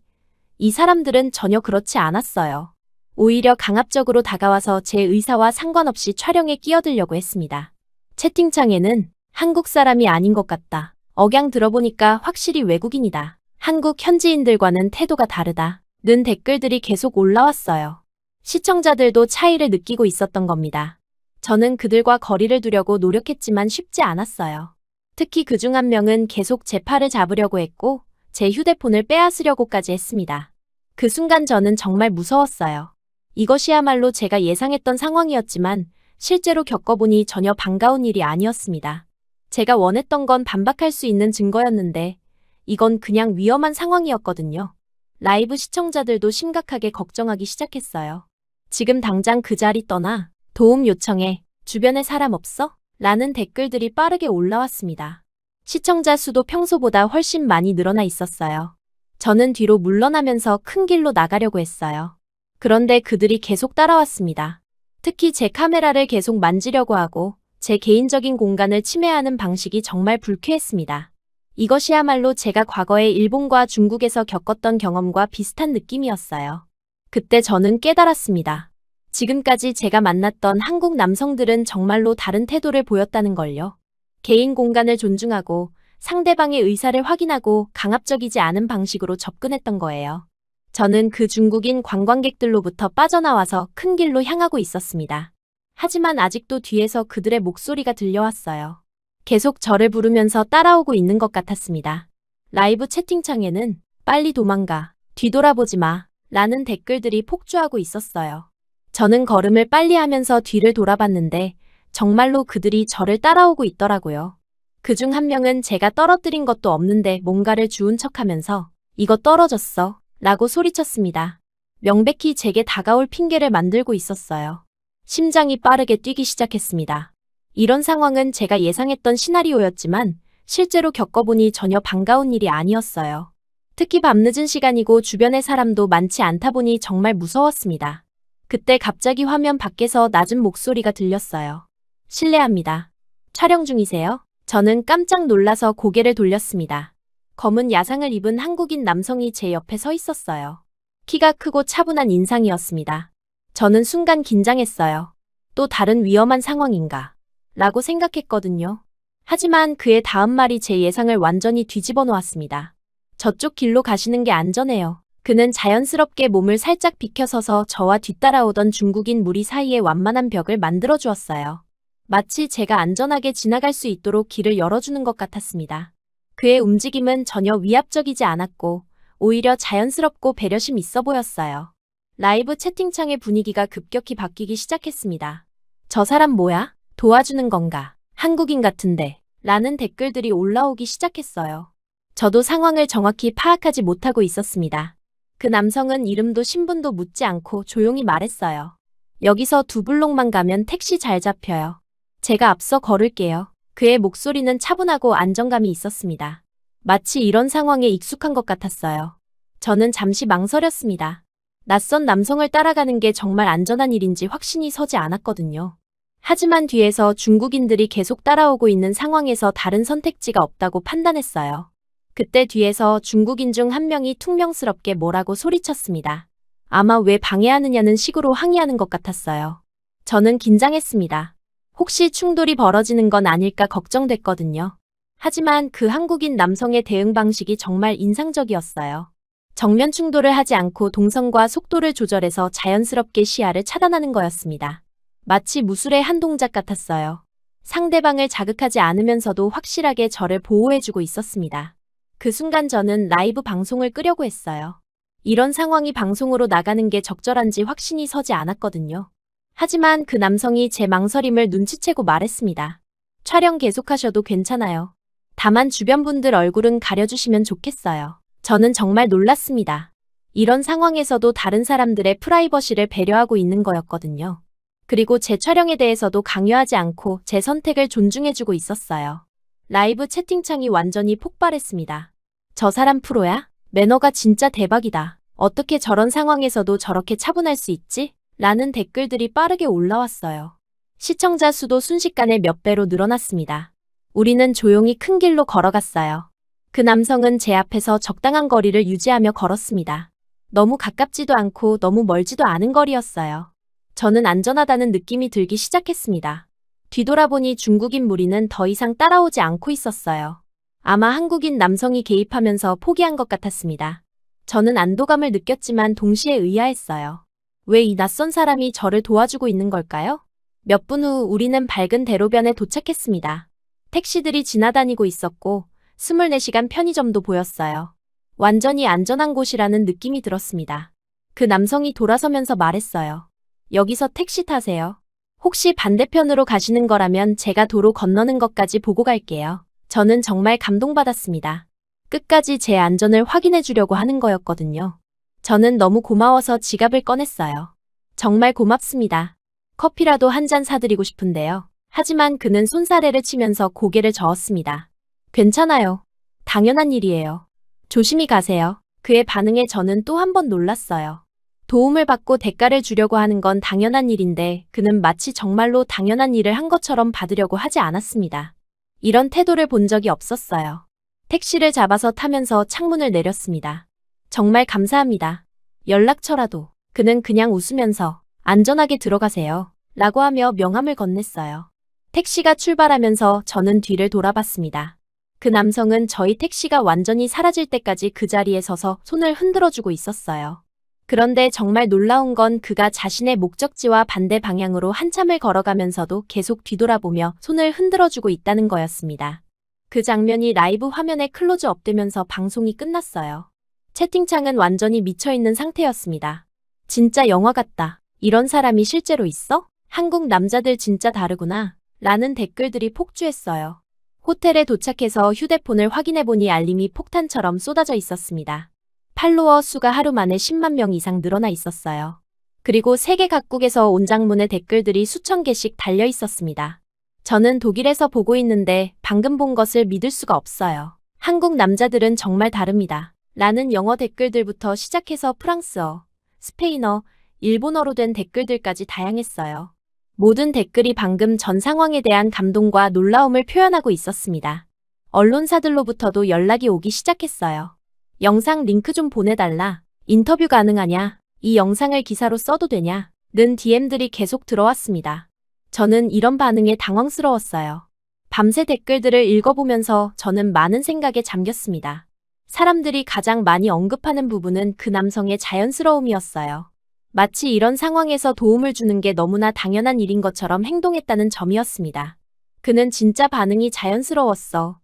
이 사람들은 전혀 그렇지 않았어요. 오히려 강압적으로 다가와서 제 의사와 상관없이 촬영에 끼어들려고 했습니다. 채팅창에는 한국 사람이 아닌 것 같다. 억양 들어보니까 확실히 외국인이다. 한국 현지인들과는 태도가 다르다. 는 댓글들이 계속 올라왔어요. 시청자들도 차이를 느끼고 있었던 겁니다. 저는 그들과 거리를 두려고 노력했지만 쉽지 않았어요. 특히 그중 한 명은 계속 제 팔을 잡으려고 했고, 제 휴대폰을 빼앗으려고까지 했습니다. 그 순간 저는 정말 무서웠어요. 이것이야말로 제가 예상했던 상황이었지만, 실제로 겪어보니 전혀 반가운 일이 아니었습니다. 제가 원했던 건 반박할 수 있는 증거였는데, 이건 그냥 위험한 상황이었거든요. 라이브 시청자들도 심각하게 걱정하기 시작했어요. 지금 당장 그 자리 떠나. 도움 요청해. 주변에 사람 없어? 라는 댓글들이 빠르게 올라왔습니다. 시청자 수도 평소보다 훨씬 많이 늘어나 있었어요. 저는 뒤로 물러나면서 큰 길로 나가려고 했어요. 그런데 그들이 계속 따라왔습니다. 특히 제 카메라를 계속 만지려고 하고 제 개인적인 공간을 침해하는 방식이 정말 불쾌했습니다. 이것이야말로 제가 과거에 일본과 중국에서 겪었던 경험과 비슷한 느낌이었어요. 그때 저는 깨달았습니다. 지금까지 제가 만났던 한국 남성들은 정말로 다른 태도를 보였다는 걸요. 개인 공간을 존중하고 상대방의 의사를 확인하고 강압적이지 않은 방식으로 접근했던 거예요. 저는 그 중국인 관광객들로부터 빠져나와서 큰 길로 향하고 있었습니다. 하지만 아직도 뒤에서 그들의 목소리가 들려왔어요. 계속 저를 부르면서 따라오고 있는 것 같았습니다. 라이브 채팅창에는 빨리 도망가, 뒤돌아보지 마, 라는 댓글들이 폭주하고 있었어요. 저는 걸음을 빨리 하면서 뒤를 돌아봤는데 정말로 그들이 저를 따라오고 있더라고요. 그중 한 명은 제가 떨어뜨린 것도 없는데 뭔가를 주운 척하면서 이거 떨어졌어 라고 소리쳤습니다. 명백히 제게 다가올 핑계를 만들고 있었어요. 심장이 빠르게 뛰기 시작했습니다. 이런 상황은 제가 예상했던 시나리오였지만 실제로 겪어보니 전혀 반가운 일이 아니었어요. 특히 밤늦은 시간이고 주변의 사람도 많지 않다 보니 정말 무서웠습니다. 그때 갑자기 화면 밖에서 낮은 목소리가 들렸어요. 실례합니다. 촬영 중이세요? 저는 깜짝 놀라서 고개를 돌렸습니다. 검은 야상을 입은 한국인 남성이 제 옆에 서 있었어요. 키가 크고 차분한 인상이었습니다. 저는 순간 긴장했어요. 또 다른 위험한 상황인가? 라고 생각했거든요. 하지만 그의 다음 말이 제 예상을 완전히 뒤집어 놓았습니다. 저쪽 길로 가시는 게 안전해요. 그는 자연스럽게 몸을 살짝 비켜서서 저와 뒤따라오던 중국인 무리 사이에 완만한 벽을 만들어 주었어요. 마치 제가 안전하게 지나갈 수 있도록 길을 열어주는 것 같았습니다. 그의 움직임은 전혀 위압적이지 않았고 오히려 자연스럽고 배려심 있어 보였어요. 라이브 채팅창의 분위기가 급격히 바뀌기 시작했습니다. 저 사람 뭐야? 도와주는 건가? 한국인 같은데? 라는 댓글들이 올라오기 시작했어요. 저도 상황을 정확히 파악하지 못하고 있었습니다. 그 남성은 이름도 신분도 묻지 않고 조용히 말했어요. 여기서 2블록만 가면 택시 잘 잡혀요. 제가 앞서 걸을게요. 그의 목소리는 차분하고 안정감이 있었습니다. 마치 이런 상황에 익숙한 것 같았어요. 저는 잠시 망설였습니다. 낯선 남성을 따라가는 게 정말 안전한 일인지 확신이 서지 않았거든요. 하지만 뒤에서 중국인들이 계속 따라오고 있는 상황에서 다른 선택지가 없다고 판단했어요. 그때 뒤에서 중국인 중 한 명이 퉁명스럽게 뭐라고 소리쳤습니다. 아마 왜 방해하느냐는 식으로 항의하는 것 같았어요. 저는 긴장했습니다. 혹시 충돌이 벌어지는 건 아닐까 걱정됐거든요. 하지만 그 한국인 남성의 대응 방식이 정말 인상적이었어요. 정면 충돌을 하지 않고 동선과 속도를 조절해서 자연스럽게 시야를 차단하는 거였습니다. 마치 무술의 한 동작 같았어요. 상대방을 자극하지 않으면서도 확실하게 저를 보호해주고 있었습니다. 그 순간 저는 라이브 방송을 끄려고 했어요. 이런 상황이 방송으로 나가는 게 적절한지 확신이 서지 않았거든요. 하지만 그 남성이 제 망설임을 눈치채고 말했습니다. 촬영 계속하셔도 괜찮아요. 다만 주변 분들 얼굴은 가려주시면 좋겠어요. 저는 정말 놀랐습니다. 이런 상황에서도 다른 사람들의 프라이버시를 배려하고 있는 거였거든요. 그리고 제 촬영에 대해서도 강요하지 않고 제 선택을 존중해주고 있었어요. 라이브 채팅창이 완전히 폭발했습니다. 저 사람 프로야? 매너가 진짜 대박이다. 어떻게 저런 상황에서도 저렇게 차분할 수 있지? 라는 댓글들이 빠르게 올라왔어요. 시청자 수도 순식간에 몇 배로 늘어났습니다. 우리는 조용히 큰 길로 걸어갔어요. 그 남성은 제 앞에서 적당한 거리를 유지하며 걸었습니다. 너무 가깝지도 않고 너무 멀지도 않은 거리였어요. 저는 안전하다는 느낌이 들기 시작했습니다. 뒤돌아보니 중국인 무리는 더 이상 따라오지 않고 있었어요. 아마 한국인 남성이 개입하면서 포기한 것 같았습니다. 저는 안도감을 느꼈지만 동시에 의아했어요. 왜 이 낯선 사람이 저를 도와주고 있는 걸까요? 몇 분 후 우리는 밝은 대로변에 도착했습니다. 택시들이 지나다니고 있었고 24시간 편의점도 보였어요. 완전히 안전한 곳이라는 느낌이 들었습니다. 그 남성이 돌아서면서 말했어요. 여기서 택시 타세요. 혹시 반대편으로 가시는 거라면 제가 도로 건너는 것까지 보고 갈게요. 저는 정말 감동받았습니다. 끝까지 제 안전을 확인해 주려고 하는 거였거든요. 저는 너무 고마워서 지갑을 꺼냈어요. 정말 고맙습니다. 커피라도 한 잔 사드리고 싶은데요. 하지만 그는 손사래를 치면서 고개를 저었습니다. 괜찮아요. 당연한 일이에요. 조심히 가세요. 그의 반응에 저는 또 한 번 놀랐어요. 도움을 받고 대가를 주려고 하는 건 당연한 일인데 그는 마치 정말로 당연한 일을 한 것처럼 받으려고 하지 않았습니다. 이런 태도를 본 적이 없었어요. 택시를 잡아서 타면서 창문을 내렸습니다. 정말 감사합니다. 연락처라도. 그는 그냥 웃으면서 안전하게 들어가세요. 라고 하며 명함을 건넸어요. 택시가 출발하면서 저는 뒤를 돌아봤습니다. 그 남성은 저희 택시가 완전히 사라질 때까지 그 자리에 서서 손을 흔들어주고 있었어요. 그런데 정말 놀라운 건 그가 자신의 목적지와 반대 방향으로 한참을 걸어가면서도 계속 뒤돌아보며 손을 흔들어주고 있다는 거였습니다. 그 장면이 라이브 화면에 클로즈업 되면서 방송이 끝났어요. 채팅창은 완전히 미쳐있는 상태였습니다. 진짜 영화 같다. 이런 사람이 실제로 있어? 한국 남자들 진짜 다르구나. 라는 댓글들이 폭주했어요. 호텔에 도착해서 휴대폰을 확인해보니 알림이 폭탄처럼 쏟아져 있었습니다. 팔로워 수가 하루 만에 10만 명 이상 늘어나 있었어요. 그리고 세계 각국에서 온 장문의 댓글들이 수천 개씩 달려 있었습니다. 저는 독일에서 보고 있는데 방금 본 것을 믿을 수가 없어요. 한국 남자들은 정말 다릅니다. 라는 영어 댓글들부터 시작해서 프랑스어, 스페인어, 일본어로 된 댓글들까지 다양했어요. 모든 댓글이 방금 전 상황에 대한 감동과 놀라움을 표현하고 있었습니다. 언론사들로부터도 연락이 오기 시작했어요. 영상 링크 좀 보내달라. 인터뷰 가능하냐? 이 영상을 기사로 써도 되냐? 는 DM들이 계속 들어왔습니다. 저는 이런 반응에 당황스러웠어요. 밤새 댓글들을 읽어보면서 저는 많은 생각에 잠겼습니다. 사람들이 가장 많이 언급하는 부분은 그 남성의 자연스러움이었어요. 마치 이런 상황에서 도움을 주는 게 너무나 당연한 일인 것처럼 행동했다는 점이었습니다. 그는 진짜 반응이 자연스러웠어.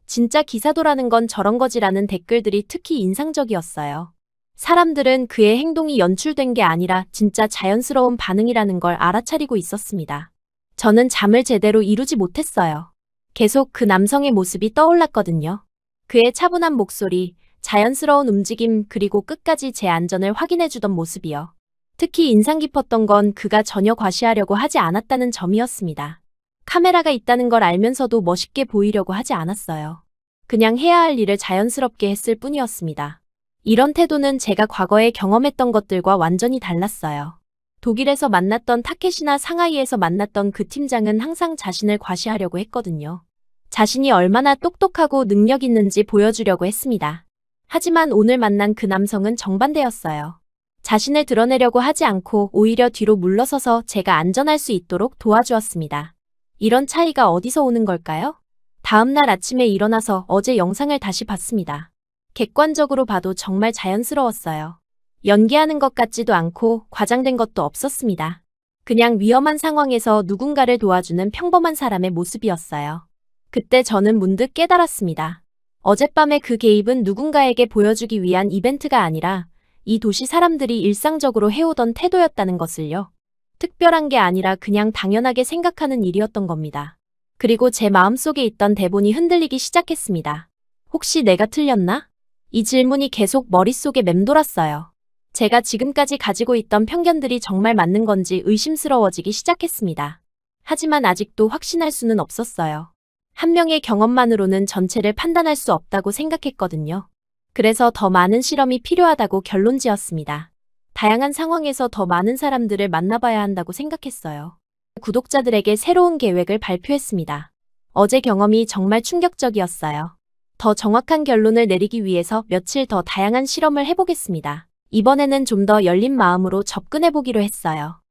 진짜 기사도라는 건 저런 거지라는 댓글들이 특히 인상적이었어요. 사람들은 그의 행동이 연출된 게 아니라 진짜 자연스러운 반응이라는 걸 알아차리고 있었습니다. 저는 잠을 제대로 이루지 못했어요. 계속 그 남성의 모습이 떠올랐거든요. 그의 차분한 목소리, 자연스러운 움직임, 그리고 끝까지 제 안전을 확인해주던 모습이요. 특히 인상 깊었던 건 그가 전혀 과시하려고 하지 않았다는 점이었습니다. 카메라가 있다는 걸 알면서도 멋있게 보이려고 하지 않았어요. 그냥 해야 할 일을 자연스럽게 했을 뿐이었습니다. 이런 태도는 제가 과거에 경험했던 것들과 완전히 달랐어요. 독일에서 만났던 타켓이나 상하이에서 만났던 그 팀장은 항상 자신을 과시하려고 했거든요. 자신이 얼마나 똑똑하고 능력 있는지 보여주려고 했습니다. 하지만 오늘 만난 그 남성은 정반대였어요. 자신을 드러내려고 하지 않고 오히려 뒤로 물러서서 제가 안전할 수 있도록 도와주었습니다. 이런 차이가 어디서 오는 걸까요? 다음 날 아침에 일어나서 어제 영상을 다시 봤습니다. 객관적으로 봐도 정말 자연스러웠어요. 연기하는 것 같지도 않고 과장된 것도 없었습니다. 그냥 위험한 상황에서 누군가를 도와주는 평범한 사람의 모습이었어요. 그때 저는 문득 깨달았습니다. 어젯밤의 그 개입은 누군가에게 보여주기 위한 이벤트가 아니라 이 도시 사람들이 일상적으로 해오던 태도였다는 것을요. 특별한 게 아니라 그냥 당연하게 생각하는 일이었던 겁니다. 그리고 제 마음속에 있던 대본이 흔들리기 시작했습니다. 혹시 내가 틀렸나? 이 질문이 계속 머릿속에 맴돌았어요. 제가 지금까지 가지고 있던 편견들이 정말 맞는 건지 의심스러워지기 시작했습니다. 하지만 아직도 확신할 수는 없었어요. 한 명의 경험만으로는 전체를 판단할 수 없다고 생각했거든요. 그래서 더 많은 실험이 필요하다고 결론지었습니다. 다양한 상황에서 더 많은 사람들을 만나봐야 한다고 생각했어요. 구독자들에게 새로운 계획을 발표했습니다. 어제 경험이 정말 충격적이었어요. 더 정확한 결론을 내리기 위해서 며칠 더 다양한 실험을 해보겠습니다. 이번에는 좀 더 열린 마음으로 접근해보기로 했어요.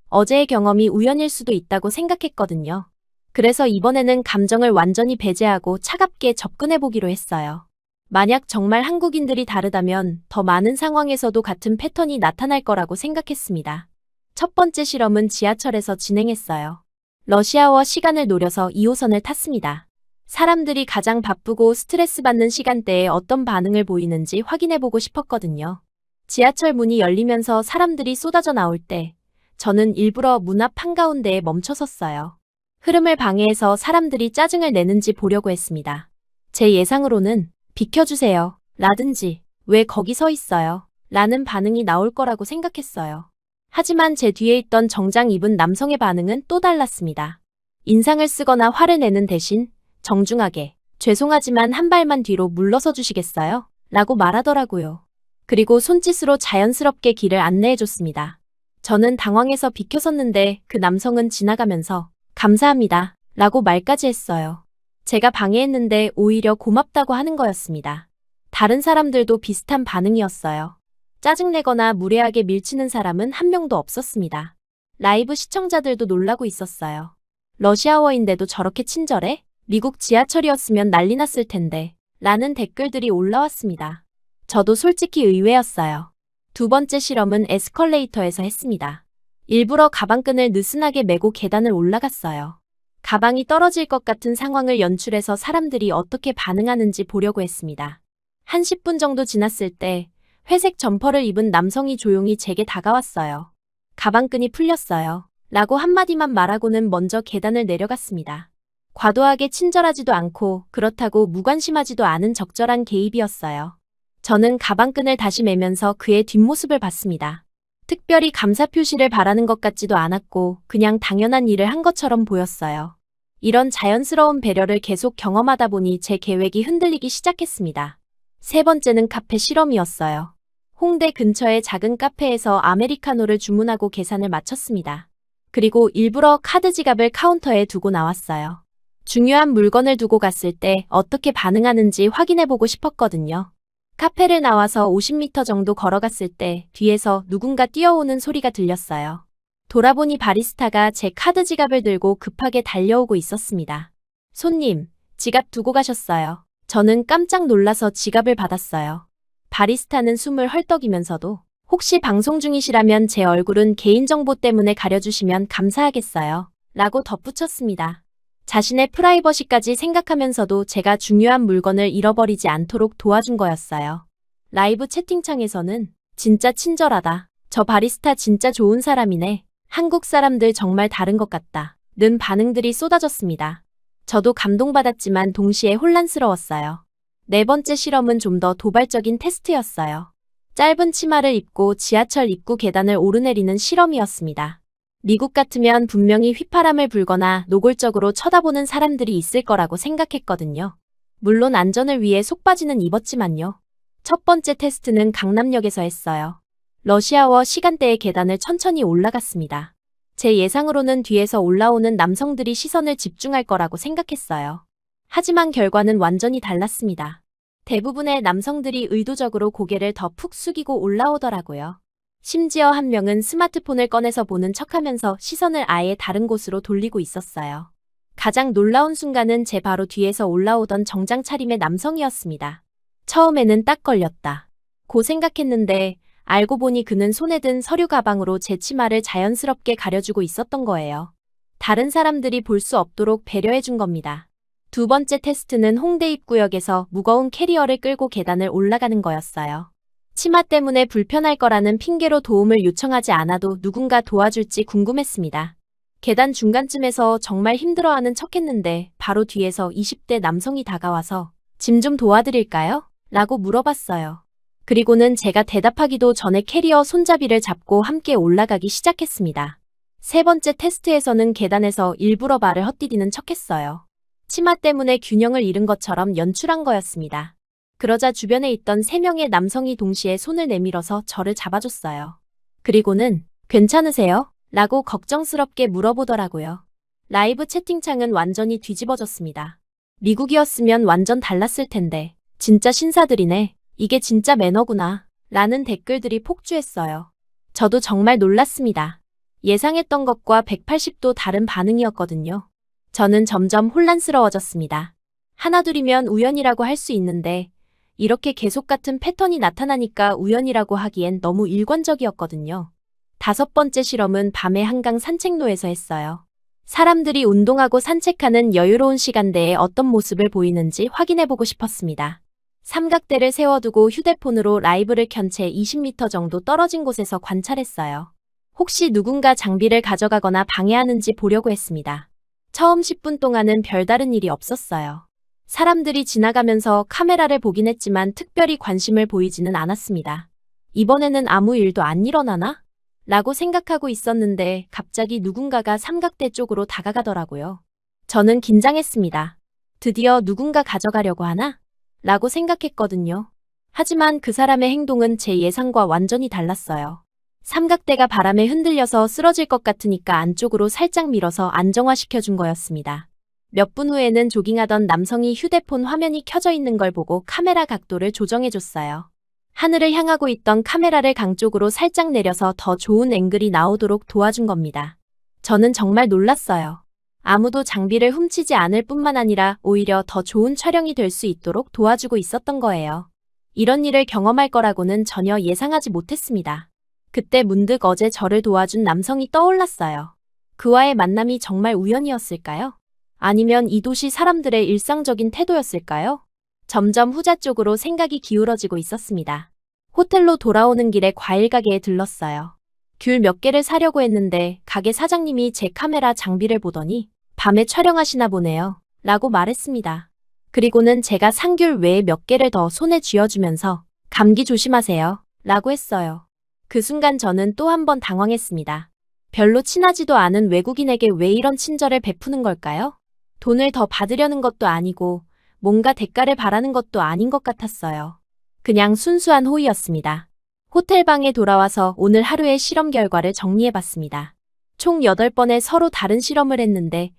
어제의 경험이 우연일 수도 있다고 생각했거든요. 그래서 이번에는 감정을 완전히 배제하고 차갑게 접근해보기로 했어요. 만약 정말 한국인들이 다르다면 더 많은 상황에서도 같은 패턴이 나타날 거라고 생각했습니다. 첫 번째 실험은 지하철에서 진행했어요. 러시아워 시간을 노려서 2호선을 탔습니다. 사람들이 가장 바쁘고 스트레스 받는 시간대에 어떤 반응을 보이는지 확인해보고 싶었거든요. 지하철 문이 열리면서 사람들이 쏟아져 나올 때 저는 일부러 문 앞 한가운데에 멈춰 섰어요. 흐름을 방해해서 사람들이 짜증을 내는지 보려고 했습니다. 제 예상으로는 비켜주세요 라든지 왜 거기 서 있어요 라는 반응이 나올 거라고 생각했어요. 하지만 제 뒤에 있던 정장 입은 남성의 반응은 또 달랐습니다. 인상을 쓰거나 화를 내는 대신 정중하게 죄송하지만 한 발만 뒤로 물러서 주시겠어요? 라고 말하더라고요. 그리고 손짓으로 자연스럽게 길을 안내해줬습니다. 저는 당황해서 비켜섰는데 그 남성은 지나가면서 감사합니다 라고 말까지 했어요. 제가 방해했는데 오히려 고맙다고 하는 거였습니다. 다른 사람들도 비슷한 반응이었어요. 짜증내거나 무례하게 밀치는 사람은 한 명도 없었습니다. 라이브 시청자들도 놀라고 있었어요. 러시아어인데도 저렇게 친절해? 미국 지하철이었으면 난리 났을 텐데 라는 댓글들이 올라왔습니다. 저도 솔직히 의외였어요. 두 번째 실험은 에스컬레이터에서 했습니다. 일부러 가방끈을 느슨하게 메고 계단을 올라갔어요. 가방이 떨어질 것 같은 상황을 연출해서 사람들이 어떻게 반응하는지 보려고 했습니다. 한 10분 정도 지났을 때 회색 점퍼를 입은 남성이 조용히 제게 다가왔어요. 가방끈이 풀렸어요. 라고 한마디만 말하고는 먼저 계단을 내려갔습니다. 과도하게 친절하지도 않고 그렇다고 무관심하지도 않은 적절한 개입이었어요. 저는 가방끈을 다시 매면서 그의 뒷모습을 봤습니다. 특별히 감사 표시를 바라는 것 같지도 않았고 그냥 당연한 일을 한 것처럼 보였어요. 이런 자연스러운 배려를 계속 경험하다 보니 제 계획이 흔들리기 시작했습니다. 세 번째는 카페 실험이었어요. 홍대 근처의 작은 카페에서 아메리카노를 주문하고 계산을 마쳤습니다. 그리고 일부러 카드 지갑을 카운터에 두고 나왔어요. 중요한 물건을 두고 갔을 때 어떻게 반응하는지 확인해보고 싶었거든요. 카페를 나와서 50m 정도 걸어갔을 때 뒤에서 누군가 뛰어오는 소리가 들렸어요. 돌아보니 바리스타가 제 카드 지갑을 들고 급하게 달려오고 있었습니다. 손님, 지갑 두고 가셨어요. 저는 깜짝 놀라서 지갑을 받았어요. 바리스타는 숨을 헐떡이면서도 혹시 방송 중이시라면 제 얼굴은 개인정보 때문에 가려주시면 감사하겠어요. 라고 덧붙였습니다. 자신의 프라이버시까지 생각하면서도 제가 중요한 물건을 잃어버리지 않도록 도와준 거였어요. 라이브 채팅창에서는 진짜 친절하다. 저 바리스타 진짜 좋은 사람이네. 한국 사람들 정말 다른 것 같다. 는 반응들이 쏟아졌습니다. 저도 감동받았지만 동시에 혼란스러웠어요. 네 번째 실험은 좀 더 도발적인 테스트였어요. 짧은 치마를 입고 지하철 입구 계단을 오르내리는 실험이었습니다. 미국 같으면 분명히 휘파람을 불거나 노골적으로 쳐다보는 사람들이 있을 거라고 생각했거든요. 물론 안전을 위해 속바지는 입었지만요. 첫 번째 테스트는 강남역에서 했어요. 러시아워 시간대의 계단을 천천히 올라갔습니다. 제 예상으로는 뒤에서 올라오는 남성들이 시선을 집중할 거라고 생각했어요. 하지만 결과는 완전히 달랐습니다. 대부분의 남성들이 의도적으로 고개를 더 푹 숙이고 올라오더라고요. 심지어 한 명은 스마트폰을 꺼내서 보는 척하면서 시선을 아예 다른 곳으로 돌리고 있었어요. 가장 놀라운 순간은 제 바로 뒤에서 올라오던 정장 차림의 남성이었습니다. 처음에는 딱 걸렸다 고 생각했는데 알고 보니 그는 손에 든 서류 가방으로 제 치마를 자연스럽게 가려주고 있었던 거예요. 다른 사람들이 볼 수 없도록 배려해준 겁니다. 두 번째 테스트는 홍대 입구역에서 무거운 캐리어를 끌고 계단을 올라가는 거였어요. 치마 때문에 불편할 거라는 핑계로 도움을 요청하지 않아도 누군가 도와줄지 궁금했습니다. 계단 중간쯤에서 정말 힘들어하는 척했는데 바로 뒤에서 20대 남성이 다가와서 짐 좀 도와드릴까요? 라고 물어봤어요. 그리고는 제가 대답하기도 전에 캐리어 손잡이를 잡고 함께 올라가기 시작했습니다. 세 번째 테스트에서는 계단에서 일부러 발을 헛디디는 척했어요. 치마 때문에 균형을 잃은 것처럼 연출한 거였습니다. 그러자 주변에 있던 3명의 남성이 동시에 손을 내밀어서 저를 잡아줬어요. 그리고는 괜찮으세요? 라고 걱정스럽게 물어보더라고요. 라이브 채팅창은 완전히 뒤집어졌습니다. 미국이었으면 완전 달랐을 텐데 진짜 신사들이네. 이게 진짜 매너구나. 라는 댓글들이 폭주했어요. 저도 정말 놀랐습니다. 예상했던 것과 180도 다른 반응이었거든요. 저는 점점 혼란스러워졌습니다. 하나둘이면 우연이라고 할 수 있는데 이렇게 계속 같은 패턴이 나타나니까 우연이라고 하기엔 너무 일관적이었거든요. 5번째 실험은 밤에 한강 산책로에서 했어요. 사람들이 운동하고 산책하는 여유로운 시간대에 어떤 모습을 보이는지 확인해보고 싶었습니다. 삼각대를 세워두고 휴대폰으로 라이브를 켠 채 20m 정도 떨어진 곳에서 관찰했어요. 혹시 누군가 장비를 가져가거나 방해하는지 보려고 했습니다. 처음 10분 동안은 별다른 일이 없었어요. 사람들이 지나가면서 카메라를 보긴 했지만 특별히 관심을 보이지는 않았습니다. 이번에는 아무 일도 안 일어나나? 라고 생각하고 있었는데 갑자기 누군가가 삼각대 쪽으로 다가가더라고요. 저는 긴장했습니다. 드디어 누군가 가져가려고 하나? 라고 생각했거든요. 하지만 그 사람의 행동은 제 예상과 완전히 달랐어요. 삼각대가 바람에 흔들려서 쓰러질 것 같으니까 안쪽으로 살짝 밀어서 안정화시켜준 거였습니다. 몇 분 후에는 조깅하던 남성이 휴대폰 화면이 켜져 있는 걸 보고 카메라 각도를 조정해줬어요. 하늘을 향하고 있던 카메라를 강 쪽으로 살짝 내려서 더 좋은 앵글이 나오도록 도와준 겁니다. 저는 정말 놀랐어요. 아무도 장비를 훔치지 않을 뿐만 아니라 오히려 더 좋은 촬영이 될 수 있도록 도와주고 있었던 거예요. 이런 일을 경험할 거라고는 전혀 예상하지 못했습니다. 그때 문득 어제 저를 도와준 남성이 떠올랐어요. 그와의 만남이 정말 우연이었을까요? 아니면 이 도시 사람들의 일상적인 태도였을까요? 점점 후자 쪽으로 생각이 기울어지고 있었습니다. 호텔로 돌아오는 길에 과일 가게에 들렀어요. 귤 몇 개를 사려고 했는데 가게 사장님이 제 카메라 장비를 보더니 밤에 촬영하시나 보네요. 라고 말했습니다. 그리고는 제가 산 귤 외에 몇 개를 더 손에 쥐어주면서 감기 조심하세요. 라고 했어요. 그 순간 저는 또 한 번 당황했습니다. 별로 친하지도 않은 외국인에게 왜 이런 친절을 베푸는 걸까요? 돈을 더 받으려는 것도 아니고 뭔가 대가를 바라는 것도 아닌 것 같았어요. 그냥 순수한 호의였습니다. 호텔방에 돌아와서 오늘 하루의 실험 결과를 정리해봤습니다. 총 8번의 서로 다른 실험을 했는데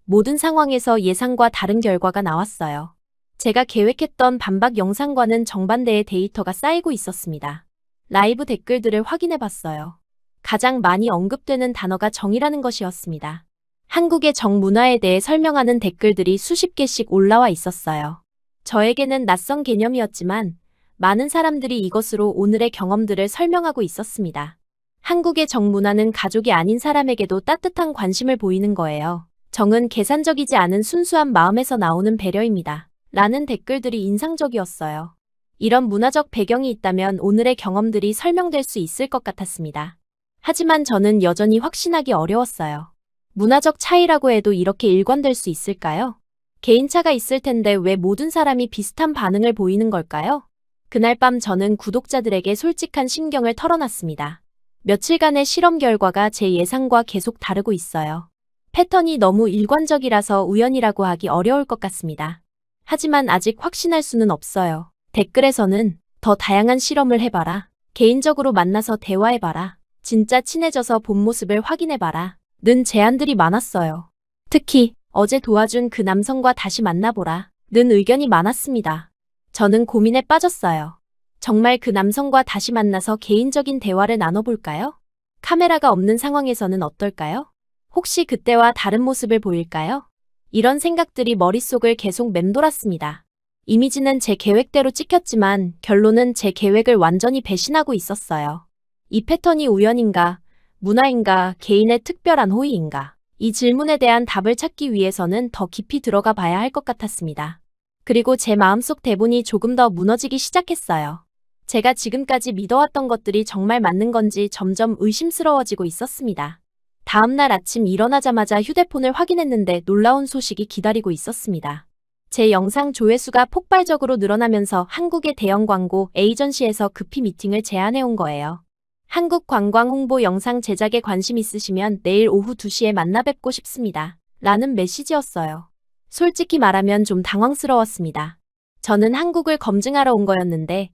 모든 상황에서 예상과 다른 결과가 나왔어요. 제가 계획했던 반박 영상과는 정반대의 데이터가 쌓이고 있었습니다. 라이브 댓글들을 확인해봤어요. 가장 많이 언급되는 단어가 정이라는 것이었습니다. 한국의 정 문화에 대해 설명하는 댓글들이 수십 개씩 올라와 있었어요. 저에게는 낯선 개념이었지만 많은 사람들이 이것으로 오늘의 경험들을 설명하고 있었습니다. 한국의 정 문화는 가족이 아닌 사람에게도 따뜻한 관심을 보이는 거예요. 정은 계산적이지 않은 순수한 마음에서 나오는 배려입니다. 라는 댓글들이 인상적이었어요. 이런 문화적 배경이 있다면 오늘의 경험들이 설명될 수 있을 것 같았습니다. 하지만 저는 여전히 확신하기 어려웠어요. 문화적 차이라고 해도 이렇게 일관될 수 있을까요? 개인차가 있을 텐데 왜 모든 사람이 비슷한 반응을 보이는 걸까요? 그날 밤 저는 구독자들에게 솔직한 심경을 털어놨습니다. 며칠간의 실험 결과가 제 예상과 계속 다르고 있어요. 패턴이 너무 일관적이라서 우연이라고 하기 어려울 것 같습니다. 하지만 아직 확신할 수는 없어요. 댓글에서는 더 다양한 실험을 해봐라. 개인적으로 만나서 대화해봐라. 진짜 친해져서 본 모습을 확인해봐라. 는 제안들이 많았어요. 특히 어제 도와준 그 남성과 다시 만나보라. 는 의견이 많았습니다. 저는 고민에 빠졌어요. 정말 그 남성과 다시 만나서 개인적인 대화를 나눠볼까요? 카메라가 없는 상황에서는 어떨까요? 혹시 그때와 다른 모습을 보일까요? 이런 생각들이 머릿속을 계속 맴돌았습니다. 이미지는 제 계획대로 찍혔지만 결론은 제 계획을 완전히 배신하고 있었어요. 이 패턴이 우연인가, 문화인가, 개인의 특별한 호의인가? 이 질문에 대한 답을 찾기 위해서는 더 깊이 들어가 봐야 할 것 같았습니다. 그리고 제 마음속 대본이 조금 더 무너지기 시작했어요. 제가 지금까지 믿어왔던 것들이 정말 맞는 건지 점점 의심스러워지고 있었습니다. 다음날 아침 일어나자마자 휴대폰을 확인했는데 놀라운 소식이 기다리고 있었습니다. 제 영상 조회수가 폭발적으로 늘어나면서 한국의 대형 광고 에이전시에서 급히 미팅을 제안해온 거예요. 한국 관광 홍보 영상 제작에 관심 있으시면 내일 오후 2시에 만나 뵙고 싶습니다. 라는 메시지였어요. 솔직히 말하면 좀 당황스러웠습니다. 저는 한국을 검증하러 온 거였는데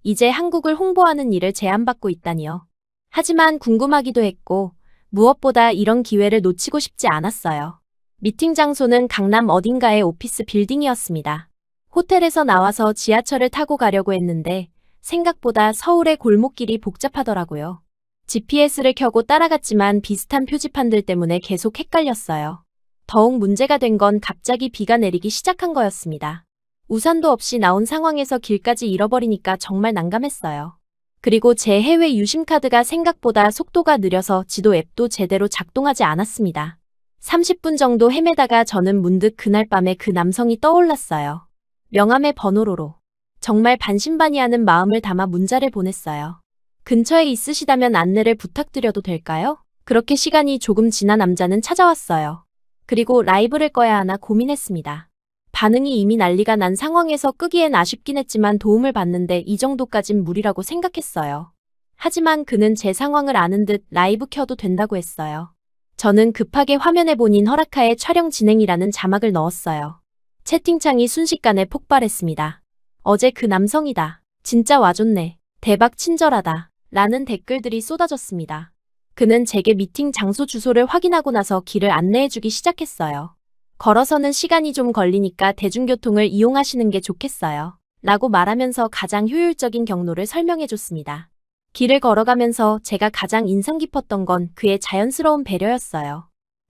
이제 한국을 홍보하는 일을 제안받고 있다니요. 하지만 궁금하기도 했고 무엇보다 이런 기회를 놓치고 싶지 않았어요. 미팅 장소는 강남 어딘가의 오피스 빌딩이었습니다. 호텔에서 나와서 지하철을 타고 가려고 했는데 생각보다 서울의 골목길이 복잡하더라고요. GPS를 켜고 따라갔지만 비슷한 표지판들 때문에 계속 헷갈렸어요. 더욱 문제가 된 건 갑자기 비가 내리기 시작한 거였습니다. 우산도 없이 나온 상황에서 길까지 잃어버리니까 정말 난감했어요. 그리고 제 해외 유심카드가 생각보다 속도가 느려서 지도 앱도 제대로 작동하지 않았습니다. 30분 정도 헤매다가 저는 문득 그날 밤에 그 남성이 떠올랐어요. 명함의 번호로로. 정말 반신반의하는 마음을 담아 문자를 보냈어요. 근처에 있으시다면 안내를 부탁드려도 될까요? 그렇게 시간이 조금 지나 남자는 찾아왔어요. 그리고 라이브를 꺼야 하나 고민했습니다. 반응이 이미 난리가 난 상황에서 끄기엔 아쉽긴 했지만 도움을 받는데 이 정도까진 무리라고 생각했어요. 하지만 그는 제 상황을 아는 듯 라이브 켜도 된다고 했어요. 저는 급하게 화면에 본인 허락하에 촬영 진행이라는 자막을 넣었어요. 채팅창이 순식간에 폭발했습니다. 어제 그 남성이다. 진짜 와줬네. 대박 친절하다. 라는 댓글들이 쏟아졌습니다. 그는 제게 미팅 장소 주소를 확인하고 나서 길을 안내해주기 시작했어요. 걸어서는 시간이 좀 걸리니까 대중교통을 이용하시는 게 좋겠어요. 라고 말하면서 가장 효율적인 경로를 설명해줬습니다. 길을 걸어가면서 제가 가장 인상 깊었던 건 그의 자연스러운 배려였어요.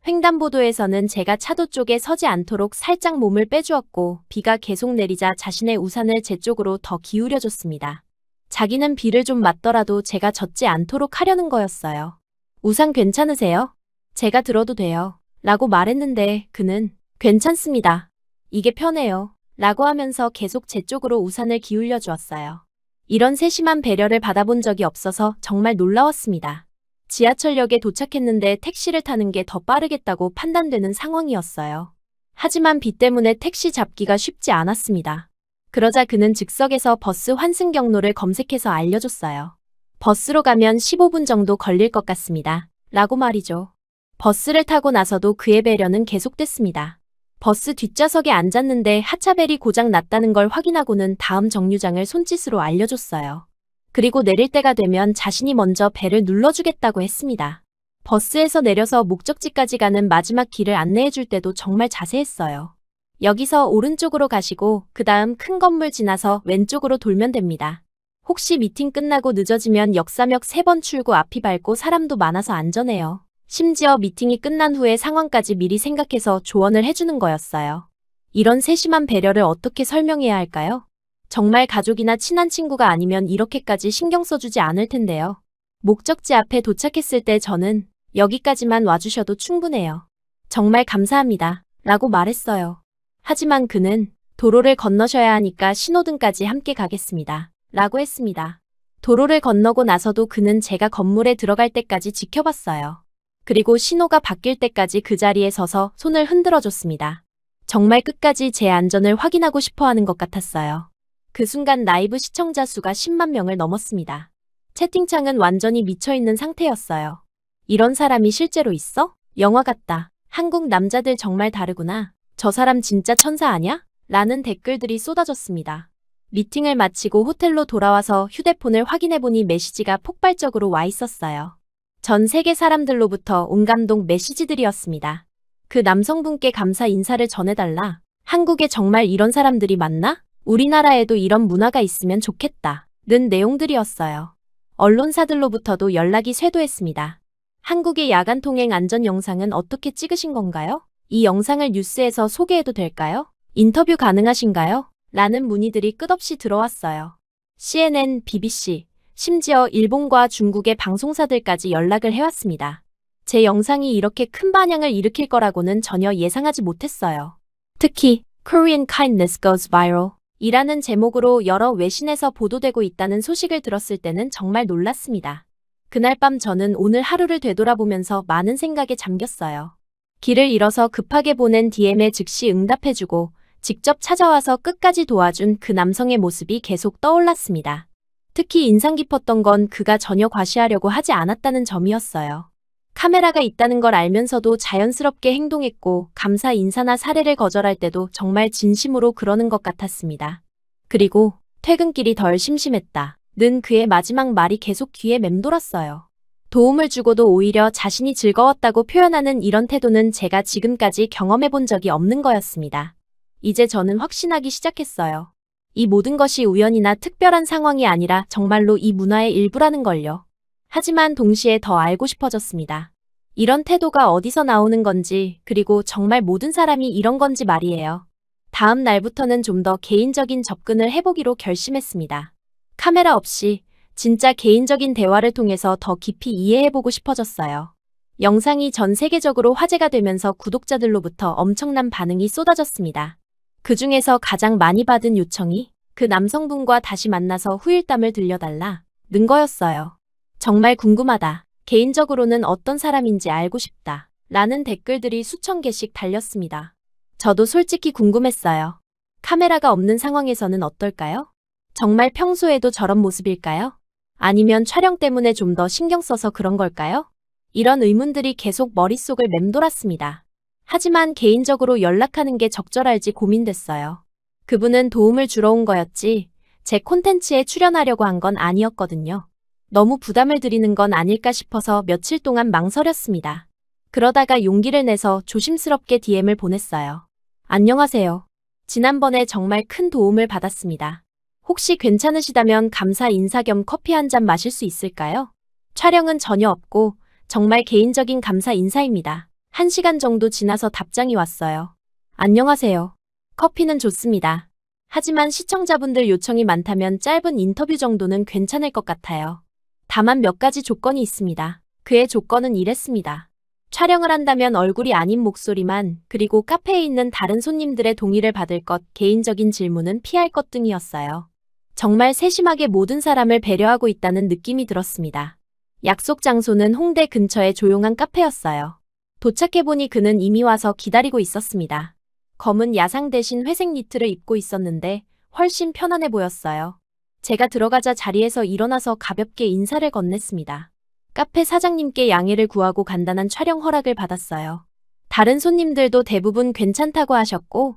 횡단보도에서는 제가 차도 쪽에 서지 않도록 살짝 몸을 빼주었고 비가 계속 내리자 자신의 우산을 제 쪽으로 더 기울여줬습니다. 자기는 비를 좀 맞더라도 제가 젖지 않도록 하려는 거였어요. 우산 괜찮으세요? 제가 들어도 돼요. 라고 말했는데 그는 괜찮습니다. 이게 편해요. 라고 하면서 계속 제 쪽으로 우산을 기울여 주었어요. 이런 세심한 배려를 받아본 적이 없어서 정말 놀라웠습니다. 지하철역에 도착했는데 택시를 타는 게 더 빠르겠다고 판단되는 상황이었어요. 하지만 비 때문에 택시 잡기가 쉽지 않았습니다. 그러자 그는 즉석에서 버스 환승 경로를 검색해서 알려줬어요. 버스로 가면 15분 정도 걸릴 것 같습니다. 라고 말이죠. 버스를 타고 나서도 그의 배려는 계속됐습니다. 버스 뒷좌석에 앉았는데 하차벨이 고장 났다는 걸 확인하고는 다음 정류장을 손짓으로 알려줬어요. 그리고 내릴 때가 되면 자신이 먼저 벨을 눌러주겠다고 했습니다. 버스에서 내려서 목적지까지 가는 마지막 길을 안내해줄 때도 정말 자세했어요. 여기서 오른쪽으로 가시고 그 다음 큰 건물 지나서 왼쪽으로 돌면 됩니다. 혹시 미팅 끝나고 늦어지면 역삼역 3번 출구 앞이 밝고 사람도 많아서 안전해요. 심지어 미팅이 끝난 후에 상황까지 미리 생각해서 조언을 해주는 거였어요. 이런 세심한 배려를 어떻게 설명해야 할까요? 정말 가족이나 친한 친구가 아니면 이렇게까지 신경 써주지 않을 텐데요. 목적지 앞에 도착했을 때 저는 여기까지만 와주셔도 충분해요. 정말 감사합니다. 라고 말했어요. 하지만 그는 도로를 건너셔야 하니까 신호등까지 함께 가겠습니다. 라고 했습니다. 도로를 건너고 나서도 그는 제가 건물에 들어갈 때까지 지켜봤어요. 그리고 신호가 바뀔 때까지 그 자리에 서서 손을 흔들어줬습니다. 정말 끝까지 제 안전을 확인하고 싶어 하는 것 같았어요. 그 순간 라이브 시청자 수가 10만 명을 넘었습니다. 채팅창은 완전히 미쳐있는 상태였어요. 이런 사람이 실제로 있어? 영화 같다. 한국 남자들 정말 다르구나. 저 사람 진짜 천사 아냐? 라는 댓글들이 쏟아졌습니다. 미팅을 마치고 호텔로 돌아와서 휴대폰을 확인해보니 메시지가 폭발적으로 와 있었어요. 전 세계 사람들로부터 온 감동 메시지들이었습니다. 그 남성분께 감사 인사를 전해달라. 한국에 정말 이런 사람들이 많나? 우리나라에도 이런 문화가 있으면 좋겠다. 는 내용들이었어요. 언론사들로부터도 연락이 쇄도했습니다. 한국의 야간 통행 안전 영상은 어떻게 찍으신 건가요? 이 영상을 뉴스에서 소개해도 될까요? 인터뷰 가능하신가요? 라는 문의들이 끝없이 들어왔어요. CNN, BBC, 심지어 일본과 중국의 방송사들까지 연락을 해왔습니다. 제 영상이 이렇게 큰 반향을 일으킬 거라고는 전혀 예상하지 못했어요. 특히 Korean Kindness Goes Viral 이라는 제목으로 여러 외신에서 보도되고 있다는 소식을 들었을 때는 정말 놀랐습니다. 그날 밤 저는 오늘 하루를 되돌아보면서 많은 생각에 잠겼어요. 길을 잃어서 급하게 보낸 DM에 즉시 응답해주고 직접 찾아와서 끝까지 도와준 그 남성의 모습이 계속 떠올랐습니다. 특히 인상 깊었던 건 그가 전혀 과시하려고 하지 않았다는 점이었어요. 카메라가 있다는 걸 알면서도 자연스럽게 행동했고 감사 인사나 사례를 거절할 때도 정말 진심으로 그러는 것 같았습니다. 그리고 퇴근길이 덜 심심했다. 는 그의 마지막 말이 계속 귀에 맴돌았어요. 도움을 주고도 오히려 자신이 즐거웠다고 표현하는 이런 태도는 제가 지금까지 경험해본 적이 없는 거였습니다. 이제 저는 확신하기 시작했어요. 이 모든 것이 우연이나 특별한 상황이 아니라 정말로 이 문화의 일부라는 걸요. 하지만 동시에 더 알고 싶어졌습니다. 이런 태도가 어디서 나오는 건지, 그리고 정말 모든 사람이 이런 건지 말이에요. 다음 날부터는 좀 더 개인적인 접근을 해보기로 결심했습니다. 카메라 없이 진짜 개인적인 대화를 통해서 더 깊이 이해해보고 싶어졌어요. 영상이 전 세계적으로 화제가 되면서 구독자들로부터 엄청난 반응이 쏟아졌습니다. 그 중에서 가장 많이 받은 요청이 그 남성분과 다시 만나서 후일담을 들려달라 는 거였어요. 정말 궁금하다. 개인적으로는 어떤 사람인지 알고 싶다. 라는 댓글들이 수천 개씩 달렸습니다. 저도 솔직히 궁금했어요. 카메라가 없는 상황에서는 어떨까요? 정말 평소에도 저런 모습일까요? 아니면 촬영 때문에 좀 더 신경 써서 그런 걸까요? 이런 의문들이 계속 머릿속을 맴돌았습니다. 하지만 개인적으로 연락하는 게 적절할지 고민됐어요. 그분은 도움을 주러 온 거였지 제 콘텐츠에 출연하려고 한 건 아니었거든요. 너무 부담을 드리는 건 아닐까 싶어서 며칠 동안 망설였습니다. 그러다가 용기를 내서 조심스럽게 DM을 보냈어요. 안녕하세요. 지난번에 정말 큰 도움을 받았습니다. 혹시 괜찮으시다면 감사 인사 겸 커피 한 잔 마실 수 있을까요? 촬영은 전혀 없고 정말 개인적인 감사 인사입니다. 1시간 정도 지나서 답장이 왔어요. 안녕하세요. 커피는 좋습니다. 하지만 시청자분들 요청이 많다면 짧은 인터뷰 정도는 괜찮을 것 같아요. 다만 몇 가지 조건이 있습니다. 그의 조건은 이랬습니다. 촬영을 한다면 얼굴이 아닌 목소리만, 그리고 카페에 있는 다른 손님들의 동의를 받을 것, 개인적인 질문은 피할 것 등이었어요. 정말 세심하게 모든 사람을 배려하고 있다는 느낌이 들었습니다. 약속 장소는 홍대 근처의 조용한 카페였어요. 도착해보니 그는 이미 와서 기다리고 있었습니다. 검은 야상 대신 회색 니트를 입고 있었는데 훨씬 편안해 보였어요. 제가 들어가자 자리에서 일어나서 가볍게 인사를 건넸습니다. 카페 사장님께 양해를 구하고 간단한 촬영 허락을 받았어요. 다른 손님들도 대부분 괜찮다고 하셨고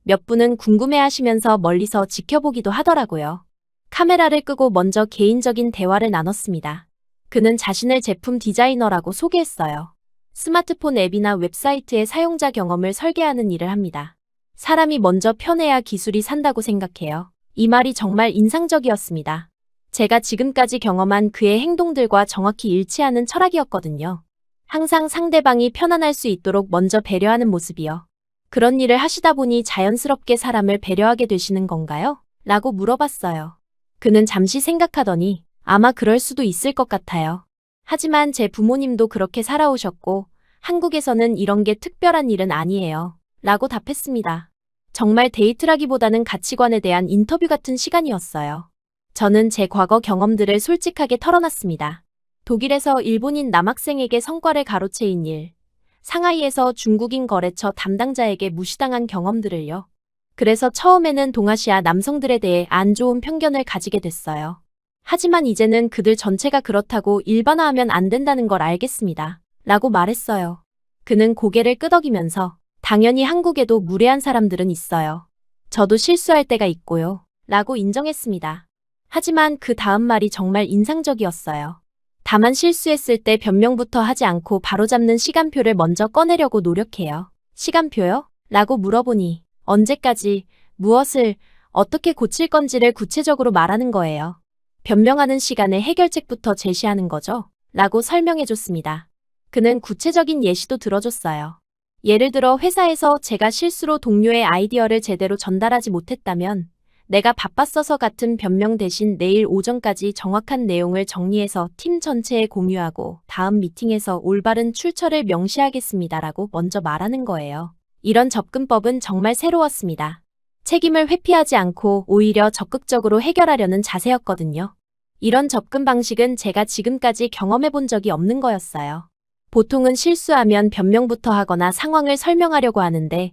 몇 분은 궁금해하시면서 멀리서 지켜보기도 하더라고요. 카메라를 끄고 먼저 개인적인 대화를 나눴습니다. 그는 자신을 제품 디자이너라고 소개했어요. 스마트폰 앱이나 웹사이트의 사용자 경험을 설계하는 일을 합니다. 사람이 먼저 편해야 기술이 산다고 생각해요. 이 말이 정말 인상적이었습니다. 제가 지금까지 경험한 그의 행동들과 정확히 일치하는 철학이었거든요. 항상 상대방이 편안할 수 있도록 먼저 배려하는 모습이요. 그런 일을 하시다 보니 자연스럽게 사람을 배려하게 되시는 건가요? 라고 물어봤어요. 그는 잠시 생각하더니 아마 그럴 수도 있을 것 같아요. 하지만 제 부모님도 그렇게 살아오셨고 한국에서는 이런 게 특별한 일은 아니에요. 라고 답했습니다. 정말 데이트라기보다는 가치관에 대한 인터뷰 같은 시간이었어요. 저는 제 과거 경험들을 솔직하게 털어놨습니다. 독일에서 일본인 남학생에게 성과를 가로채인 일, 상하이에서 중국인 거래처 담당자에게 무시당한 경험들을요. 그래서 처음에는 동아시아 남성들에 대해 안 좋은 편견을 가지게 됐어요. 하지만 이제는 그들 전체가 그렇다고 일반화하면 안 된다는 걸 알겠습니다. 라고 말했어요. 그는 고개를 끄덕이면서 당연히 한국에도 무례한 사람들은 있어요. 저도 실수할 때가 있고요. 라고 인정했습니다. 하지만 그 다음 말이 정말 인상적이었어요. 다만 실수했을 때 변명부터 하지 않고 바로잡는 시간표를 먼저 꺼내려고 노력해요. 시간표요? 라고 물어보니 언제까지, 무엇을, 어떻게 고칠 건지를 구체적으로 말하는 거예요. 변명하는 시간에 해결책부터 제시하는 거죠. 라고 설명해줬습니다. 그는 구체적인 예시도 들어줬어요. 예를 들어 회사에서 제가 실수로 동료의 아이디어를 제대로 전달하지 못했다면 내가 바빴어서 같은 변명 대신 내일 오전까지 정확한 내용을 정리해서 팀 전체에 공유하고 다음 미팅에서 올바른 출처를 명시하겠습니다라고 먼저 말하는 거예요. 이런 접근법은 정말 새로웠습니다. 책임을 회피하지 않고 오히려 적극적으로 해결하려는 자세였거든요. 이런 접근 방식은 제가 지금까지 경험해 본 적이 없는 거였어요. 보통은 실수하면 변명부터 하거나 상황을 설명하려고 하는데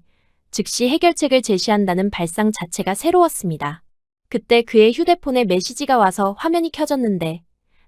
즉시 해결책을 제시한다는 발상 자체가 새로웠습니다. 그때 그의 휴대폰에 메시지가 와서 화면이 켜졌는데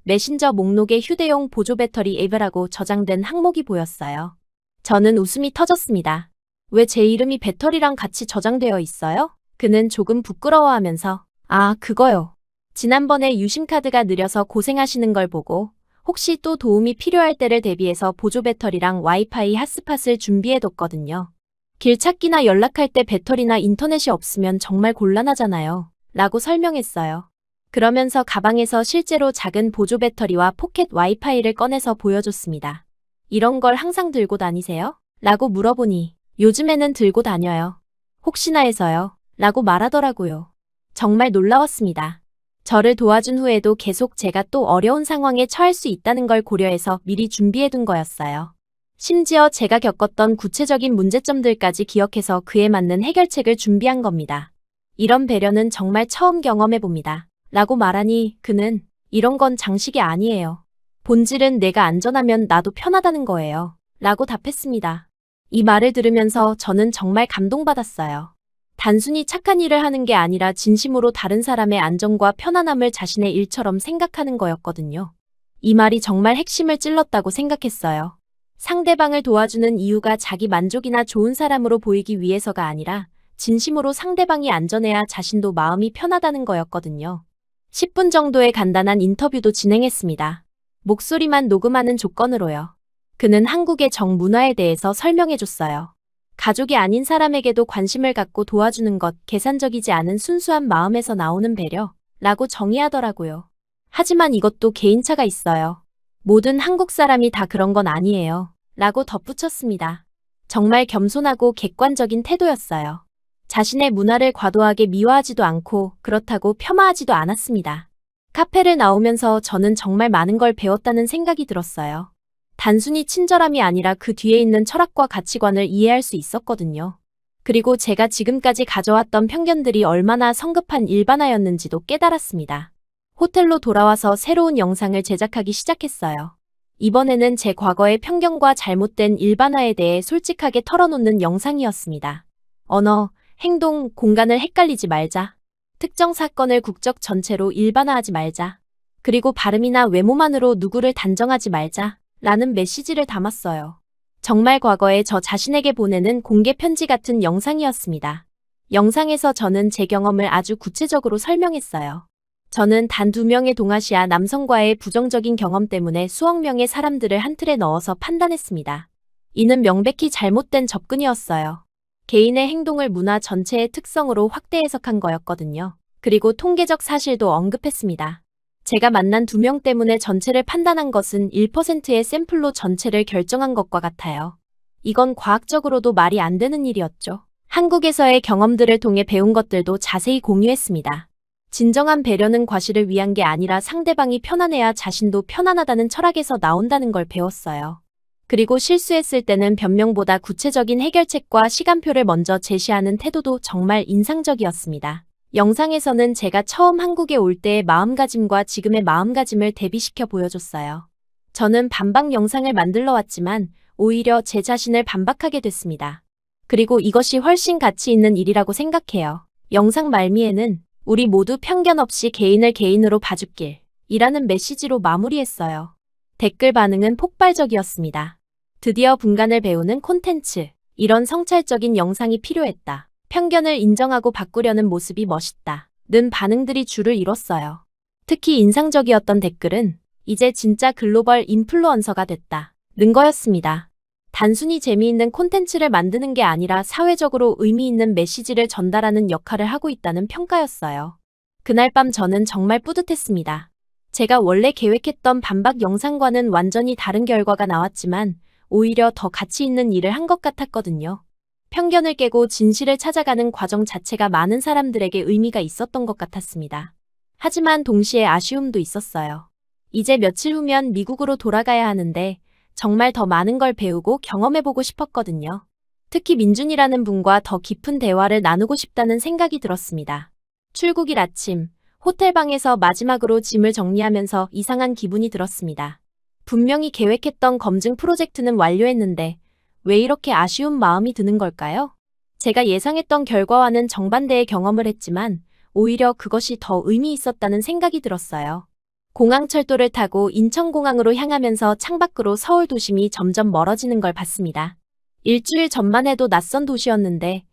메신저 목록에 휴대용 보조 배터리 앱이라고 저장된 항목이 보였어요. 저는 웃음이 터졌습니다. 왜 제 이름이 배터리랑 같이 저장되어 있어요? 그는 조금 부끄러워하면서 아, 그거요. 지난번에 유심카드가 느려서 고생하시는 걸 보고 혹시 또 도움이 필요할 때를 대비해서 보조 배터리랑 와이파이 핫스팟을 준비해뒀거든요. 길 찾기나 연락할 때 배터리나 인터넷이 없으면 정말 곤란하잖아요. 라고 설명했어요. 그러면서 가방에서 실제로 작은 보조 배터리와 포켓 와이파이를 꺼내서 보여줬습니다. 이런 걸 항상 들고 다니세요? 라고 물어보니 요즘에는 들고 다녀요. 혹시나 해서요. 라고 말하더라고요. 정말 놀라웠습니다. 저를 도와준 후에도 계속 제가 또 어려운 상황에 처할 수 있다는 걸 고려해서 미리 준비해둔 거였어요. 심지어 제가 겪었던 구체적인 문제점들까지 기억해서 그에 맞는 해결책을 준비한 겁니다. 이런 배려는 정말 처음 경험해봅니다. 라고 말하니 그는 이런 건 장식이 아니에요. 본질은 내가 안전하면 나도 편하다는 거예요. 라고 답했습니다. 이 말을 들으면서 저는 정말 감동받았어요. 단순히 착한 일을 하는 게 아니라 진심으로 다른 사람의 안전과 편안함을 자신의 일처럼 생각하는 거였거든요. 이 말이 정말 핵심을 찔렀다고 생각했어요. 상대방을 도와주는 이유가 자기 만족이나 좋은 사람으로 보이기 위해서가 아니라 진심으로 상대방이 안전해야 자신도 마음이 편하다는 거였거든요. 10분 정도의 간단한 인터뷰도 진행했습니다. 목소리만 녹음하는 조건으로요. 그는 한국의 정문화에 대해서 설명해줬어요. 가족이 아닌 사람에게도 관심을 갖고 도와주는 것, 계산적이지 않은 순수한 마음에서 나오는 배려라고 정의하더라고요. 하지만 이것도 개인차가 있어요. 모든 한국 사람이 다 그런 건 아니에요. 라고 덧붙였습니다. 정말 겸손하고 객관적인 태도였어요. 자신의 문화를 과도하게 미화하지도 않고 그렇다고 폄하하지도 않았습니다. 카페를 나오면서 저는 정말 많은 걸 배웠다는 생각이 들었어요. 단순히 친절함이 아니라 그 뒤에 있는 철학과 가치관을 이해할 수 있었거든요. 그리고 제가 지금까지 가져왔던 편견들이 얼마나 성급한 일반화였는지도 깨달았습니다. 호텔로 돌아와서 새로운 영상을 제작하기 시작했어요. 이번에는 제 과거의 편견과 잘못된 일반화에 대해 솔직하게 털어놓는 영상이었습니다. 언어, 행동, 공간을 헷갈리지 말자. 특정 사건을 국적 전체로 일반화하지 말자. 그리고 발음이나 외모만으로 누구를 단정하지 말자. 라는 메시지를 담았어요. 정말 과거에 저 자신에게 보내는 공개 편지 같은 영상이었습니다. 영상에서 저는 제 경험을 아주 구체적으로 설명했어요. 저는 단 2명의 동아시아 남성과의 부정적인 경험 때문에 수억 명의 사람들을 한 틀에 넣어서 판단했습니다. 이는 명백히 잘못된 접근이었어요. 개인의 행동을 문화 전체의 특성으로 확대 해석한 거였거든요. 그리고 통계적 사실도 언급했습니다. 제가 만난 2명 때문에 전체를 판단한 것은 1%의 샘플로 전체를 결정한 것과 같아요. 이건 과학적으로도 말이 안 되는 일이었죠. 한국에서의 경험들을 통해 배운 것들도 자세히 공유했습니다. 진정한 배려는 과실을 위한 게 아니라 상대방이 편안해야 자신도 편안하다는 철학에서 나온다는 걸 배웠어요. 그리고 실수했을 때는 변명보다 구체적인 해결책과 시간표를 먼저 제시하는 태도도 정말 인상적이었습니다. 영상에서는 제가 처음 한국에 올 때의 마음가짐과 지금의 마음가짐을 대비시켜 보여줬어요. 저는 반박 영상을 만들러 왔지만 오히려 제 자신을 반박하게 됐습니다. 그리고 이것이 훨씬 가치 있는 일이라고 생각해요. 영상 말미에는 우리 모두 편견 없이 개인을 개인으로 봐줄길 이라는 메시지로 마무리했어요. 댓글 반응은 폭발적이었습니다. 드디어 분간을 배우는 콘텐츠. 이런 성찰적인 영상이 필요했다. 편견을 인정하고 바꾸려는 모습이 멋있다. 는 반응들이 줄을 이뤘어요. 특히 인상적이었던 댓글은 이제 진짜 글로벌 인플루언서가 됐다. 는 거였습니다. 단순히 재미있는 콘텐츠를 만드는 게 아니라 사회적으로 의미 있는 메시지를 전달하는 역할을 하고 있다는 평가였어요. 그날 밤 저는 정말 뿌듯했습니다. 제가 원래 계획했던 반박 영상과는 완전히 다른 결과가 나왔지만 오히려 더 가치 있는 일을 한 것 같았거든요. 편견을 깨고 진실을 찾아가는 과정 자체가 많은 사람들에게 의미가 있었던 것 같았습니다. 하지만 동시에 아쉬움도 있었어요. 이제 며칠 후면 미국으로 돌아가야 하는데 정말 더 많은 걸 배우고 경험해보고 싶었거든요. 특히 민준이라는 분과 더 깊은 대화를 나누고 싶다는 생각이 들었습니다. 출국일 아침, 호텔방에서 마지막으로 짐을 정리하면서 이상한 기분이 들었습니다. 분명히 계획했던 검증 프로젝트는 완료했는데 왜 이렇게 아쉬운 마음이 드는 걸까요? 제가 예상했던 결과와는 정반대의 경험을 했지만 오히려 그것이 더 의미 있었다는 생각이 들었어요. 공항철도를 타고 인천공항으로 향하면서 창밖으로 서울 도심이 점점 멀어지는 걸 봤습니다. 일주일 전만 해도 낯선 도시였는데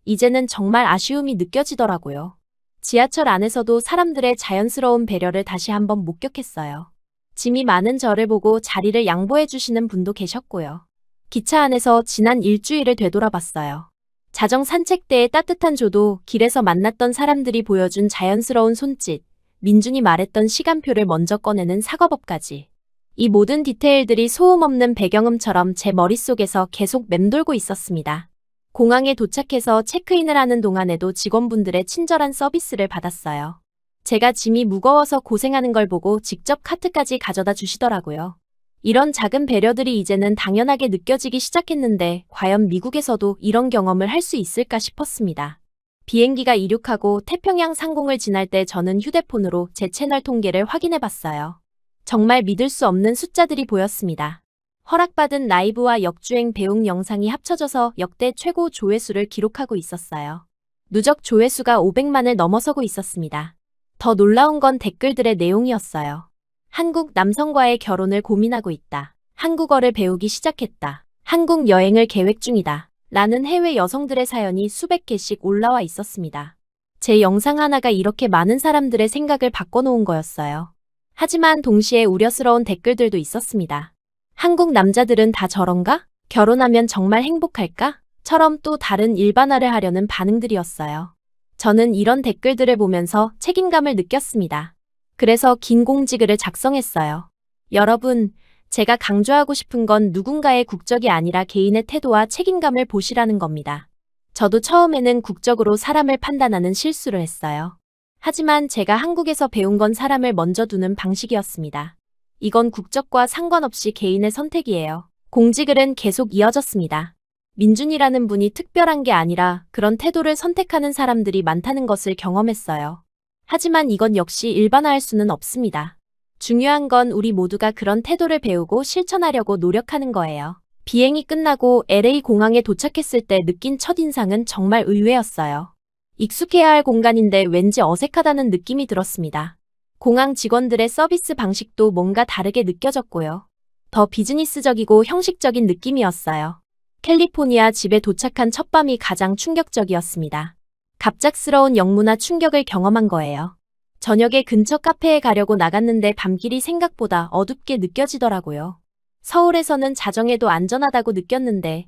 이제는 정말 아쉬움이 느껴지더라고요. 지하철 안에서도 사람들의 자연스러운 배려를 다시 한번 목격했어요. 짐이 많은 저를 보고 자리를 양보해 주시는 분도 계셨고요. 기차 안에서 지난 일주일을 되돌아봤어요. 자정 산책 때의 따뜻한 조도, 길에서 만났던 사람들이 보여준 자연스러운 손짓, 민준이 말했던 시간표를 먼저 꺼내는 사과법까지. 이 모든 디테일들이 소음 없는 배경음처럼 제 머릿속에서 계속 맴돌고 있었습니다. 공항에 도착해서 체크인을 하는 동안에도 직원분들의 친절한 서비스를 받았어요. 제가 짐이 무거워서 고생하는 걸 보고 직접 카트까지 가져다 주시더라고요. 이런 작은 배려들이 이제는 당연하게 느껴지기 시작했는데 과연 미국에서도 이런 경험을 할 수 있을까 싶었습니다. 비행기가 이륙하고 태평양 상공을 지날 때 저는 휴대폰으로 제 채널 통계를 확인해 봤어요. 정말 믿을 수 없는 숫자들이 보였습니다. 허락받은 라이브와 역주행 배웅 영상이 합쳐져서 역대 최고 조회수를 기록하고 있었어요. 누적 조회수가 500만을 넘어서고 있었습니다. 더 놀라운 건 댓글들의 내용이었어요. 한국 남성과의 결혼을 고민하고 있다. 한국어를 배우기 시작했다. 한국 여행을 계획 중이다. 라는 해외 여성들의 사연이 수백 개씩 올라와 있었습니다. 제 영상 하나가 이렇게 많은 사람들의 생각을 바꿔놓은 거였어요. 하지만 동시에 우려스러운 댓글들도 있었습니다. 한국 남자들은 다 저런가? 결혼하면 정말 행복할까? 처럼 또 다른 일반화를 하려는 반응들이었어요. 저는 이런 댓글들을 보면서 책임감을 느꼈습니다. 그래서 긴 공지글을 작성했어요. 여러분, 제가 강조하고 싶은 건 누군가의 국적이 아니라 개인의 태도와 책임감을 보시라는 겁니다. 저도 처음에는 국적으로 사람을 판단하는 실수를 했어요. 하지만 제가 한국에서 배운 건 사람을 먼저 두는 방식이었습니다. 이건 국적과 상관없이 개인의 선택이에요. 공지글은 계속 이어졌습니다. 민준이라는 분이 특별한 게 아니라 그런 태도를 선택하는 사람들이 많다는 것을 경험했어요. 하지만 이건 역시 일반화할 수는 없습니다. 중요한 건 우리 모두가 그런 태도를 배우고 실천하려고 노력하는 거예요. 비행이 끝나고 LA 공항에 도착했을 때 느낀 첫인상은 정말 의외였어요. 익숙해야 할 공간인데 왠지 어색하다는 느낌이 들었습니다. 공항 직원들의 서비스 방식도 뭔가 다르게 느껴졌고요. 더 비즈니스적이고 형식적인 느낌이었어요. 캘리포니아 집에 도착한 첫밤이 가장 충격적이었습니다. 갑작스러운 영문화 충격을 경험한 거예요. 저녁에 근처 카페에 가려고 나갔는데 밤길이 생각보다 어둡게 느껴지더라고요. 서울에서는 자정에도 안전하다고 느꼈는데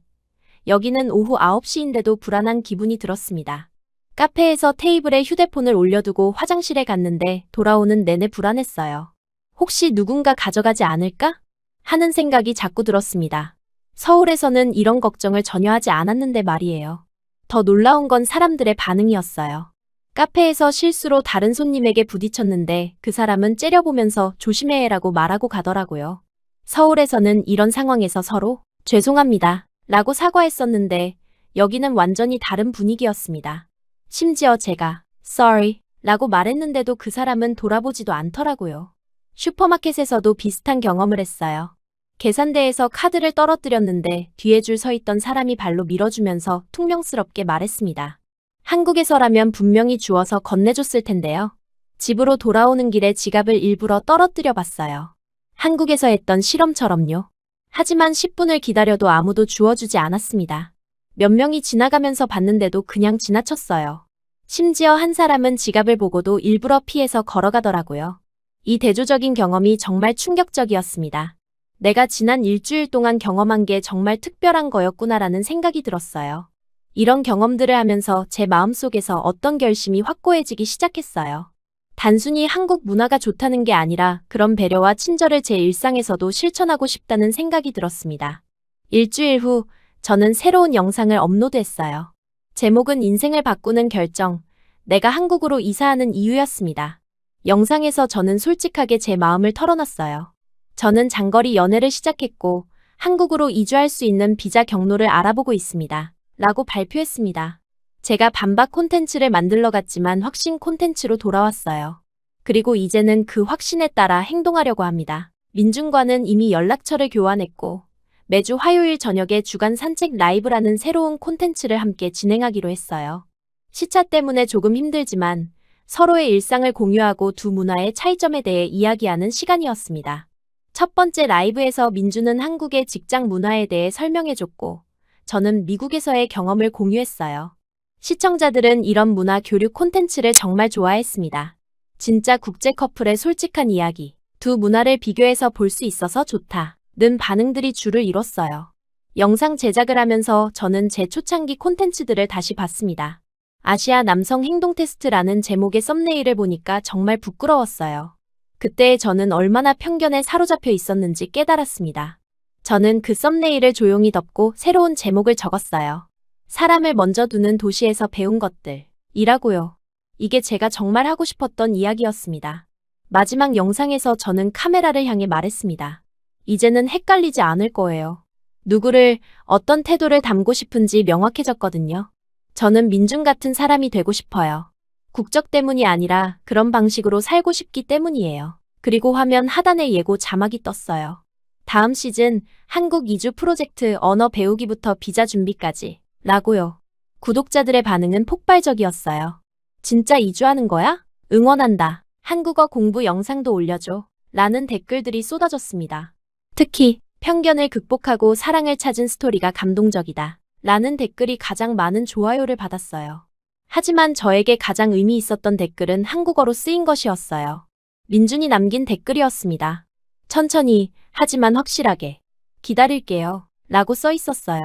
여기는 오후 9시인데도 불안한 기분이 들었습니다. 카페에서 테이블에 휴대폰을 올려두고 화장실에 갔는데 돌아오는 내내 불안했어요. 혹시 누군가 가져가지 않을까? 하는 생각이 자꾸 들었습니다. 서울에서는 이런 걱정을 전혀 하지 않았는데 말이에요. 더 놀라운 건 사람들의 반응이었어요. 카페에서 실수로 다른 손님에게 부딪혔는데 그 사람은 째려보면서 조심해라고 말하고 가더라고요. 서울에서는 이런 상황에서 서로 죄송합니다 라고 사과했었는데 여기는 완전히 다른 분위기였습니다. 심지어 제가 sorry 라고 말했는데도 그 사람은 돌아보지도 않더라고요. 슈퍼마켓에서도 비슷한 경험을 했어요. 계산대에서 카드를 떨어뜨렸는데 뒤에 줄 서 있던 사람이 발로 밀어주면서 퉁명스럽게 말했습니다. 한국에서라면 분명히 주워서 건네줬을 텐데요. 집으로 돌아오는 길에 지갑을 일부러 떨어뜨려 봤어요. 한국에서 했던 실험처럼요. 하지만 10분을 기다려도 아무도 주워주지 않았습니다. 몇 명이 지나가면서 봤는데도 그냥 지나쳤어요. 심지어 한 사람은 지갑을 보고도 일부러 피해서 걸어가더라고요. 이 대조적인 경험이 정말 충격적이었습니다. 내가 지난 일주일 동안 경험한 게 정말 특별한 거였구나라는 생각이 들었어요. 이런 경험들을 하면서 제 마음속에서 어떤 결심이 확고해지기 시작했어요. 단순히 한국 문화가 좋다는 게 아니라 그런 배려와 친절을 제 일상에서도 실천하고 싶다는 생각이 들었습니다. 일주일 후 저는 새로운 영상을 업로드했어요. 제목은 인생을 바꾸는 결정, 내가 한국으로 이사하는 이유였습니다. 영상에서 저는 솔직하게 제 마음을 털어놨어요. 저는 장거리 연애를 시작했고 한국으로 이주할 수 있는 비자 경로를 알아보고 있습니다. 라고 발표했습니다. 제가 반박 콘텐츠를 만들러 갔지만 확신 콘텐츠로 돌아왔어요. 그리고 이제는 그 확신에 따라 행동하려고 합니다. 민준과는 이미 연락처를 교환했고 매주 화요일 저녁에 주간 산책 라이브라는 새로운 콘텐츠를 함께 진행하기로 했어요. 시차 때문에 조금 힘들지만 서로의 일상을 공유하고 두 문화의 차이점에 대해 이야기하는 시간이었습니다. 첫 번째 라이브에서 민주는 한국의 직장 문화에 대해 설명해줬고 저는 미국에서의 경험을 공유했어요. 시청자들은 이런 문화 교류 콘텐츠를 정말 좋아했습니다. 진짜 국제 커플의 솔직한 이야기, 두 문화를 비교해서 볼 수 있어서 좋다는 반응들이 줄을 이뤘어요. 영상 제작을 하면서 저는 제 초창기 콘텐츠들을 다시 봤습니다. 아시아 남성 행동 테스트라는 제목의 썸네일을 보니까 정말 부끄러웠어요. 그때 저는 얼마나 편견에 사로잡혀 있었는지 깨달았습니다. 저는 그 썸네일을 조용히 덮고 새로운 제목을 적었어요. 사람을 먼저 두는 도시에서 배운 것들 이라고요. 이게 제가 정말 하고 싶었던 이야기였습니다. 마지막 영상에서 저는 카메라를 향해 말했습니다. 이제는 헷갈리지 않을 거예요. 누구를, 어떤 태도를 담고 싶은지 명확해졌거든요. 저는 민준 같은 사람이 되고 싶어요. 국적 때문이 아니라 그런 방식으로 살고 싶기 때문이에요. 그리고 화면 하단에 예고 자막이 떴어요. 다음 시즌 한국 이주 프로젝트 언어 배우기부터 비자 준비까지 라고요. 구독자들의 반응은 폭발적이었어요. 진짜 이주하는 거야? 응원한다. 한국어 공부 영상도 올려줘. 라는 댓글들이 쏟아졌습니다. 특히 편견을 극복하고 사랑을 찾은 스토리가 감동적이다. 라는 댓글이 가장 많은 좋아요를 받았어요. 하지만 저에게 가장 의미 있었던 댓글은 한국어로 쓰인 것이었어요. 민준이 남긴 댓글이었습니다. 천천히, 하지만 확실하게. 기다릴게요. 라고 써 있었어요.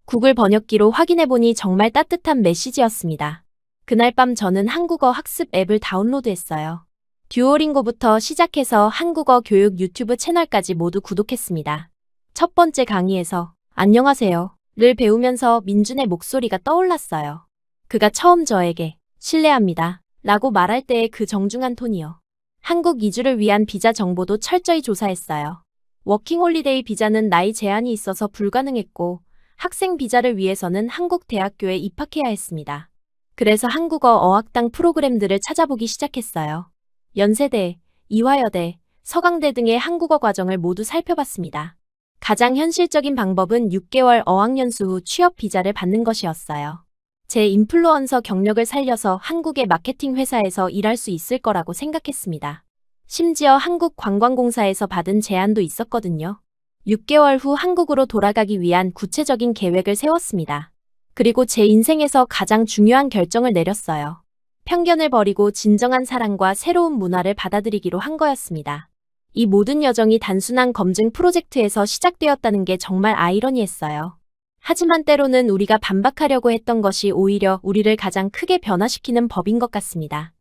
구글 번역기로 확인해보니 정말 따뜻한 메시지였습니다. 그날 밤 저는 한국어 학습 앱을 다운로드했어요. 듀오링고부터 시작해서 한국어 교육 유튜브 채널까지 모두 구독했습니다. 첫 번째 강의에서 안녕하세요 를 배우면서 민준의 목소리가 떠올랐어요. 그가 처음 저에게 신뢰합니다 라고 말할 때의 그 정중한 톤이요. 한국 이주를 위한 비자 정보도 철저히 조사했어요. 워킹홀리데이 비자는 나이 제한이 있어서 불가능했고 학생 비자를 위해서는 한국 대학교에 입학해야 했습니다. 그래서 한국어 어학당 프로그램들을 찾아보기 시작했어요. 연세대, 이화여대, 서강대 등의 한국어 과정을 모두 살펴봤습니다. 가장 현실적인 방법은 6개월 어학연수 후 취업 비자를 받는 것이었어요. 제 인플루언서 경력을 살려서 한국의 마케팅 회사에서 일할 수 있을 거라고 생각했습니다. 심지어 한국관광공사에서 받은 제안도 있었거든요. 6개월 후 한국으로 돌아가기 위한 구체적인 계획을 세웠습니다. 그리고 제 인생에서 가장 중요한 결정을 내렸어요. 편견을 버리고 진정한 사랑과 새로운 문화를 받아들이기로 한 거였습니다. 이 모든 여정이 단순한 검증 프로젝트에서 시작되었다는 게 정말 아이러니했어요. 하지만 때로는 우리가 반박하려고 했던 것이 오히려 우리를 가장 크게 변화시키는 법인 것 같습니다.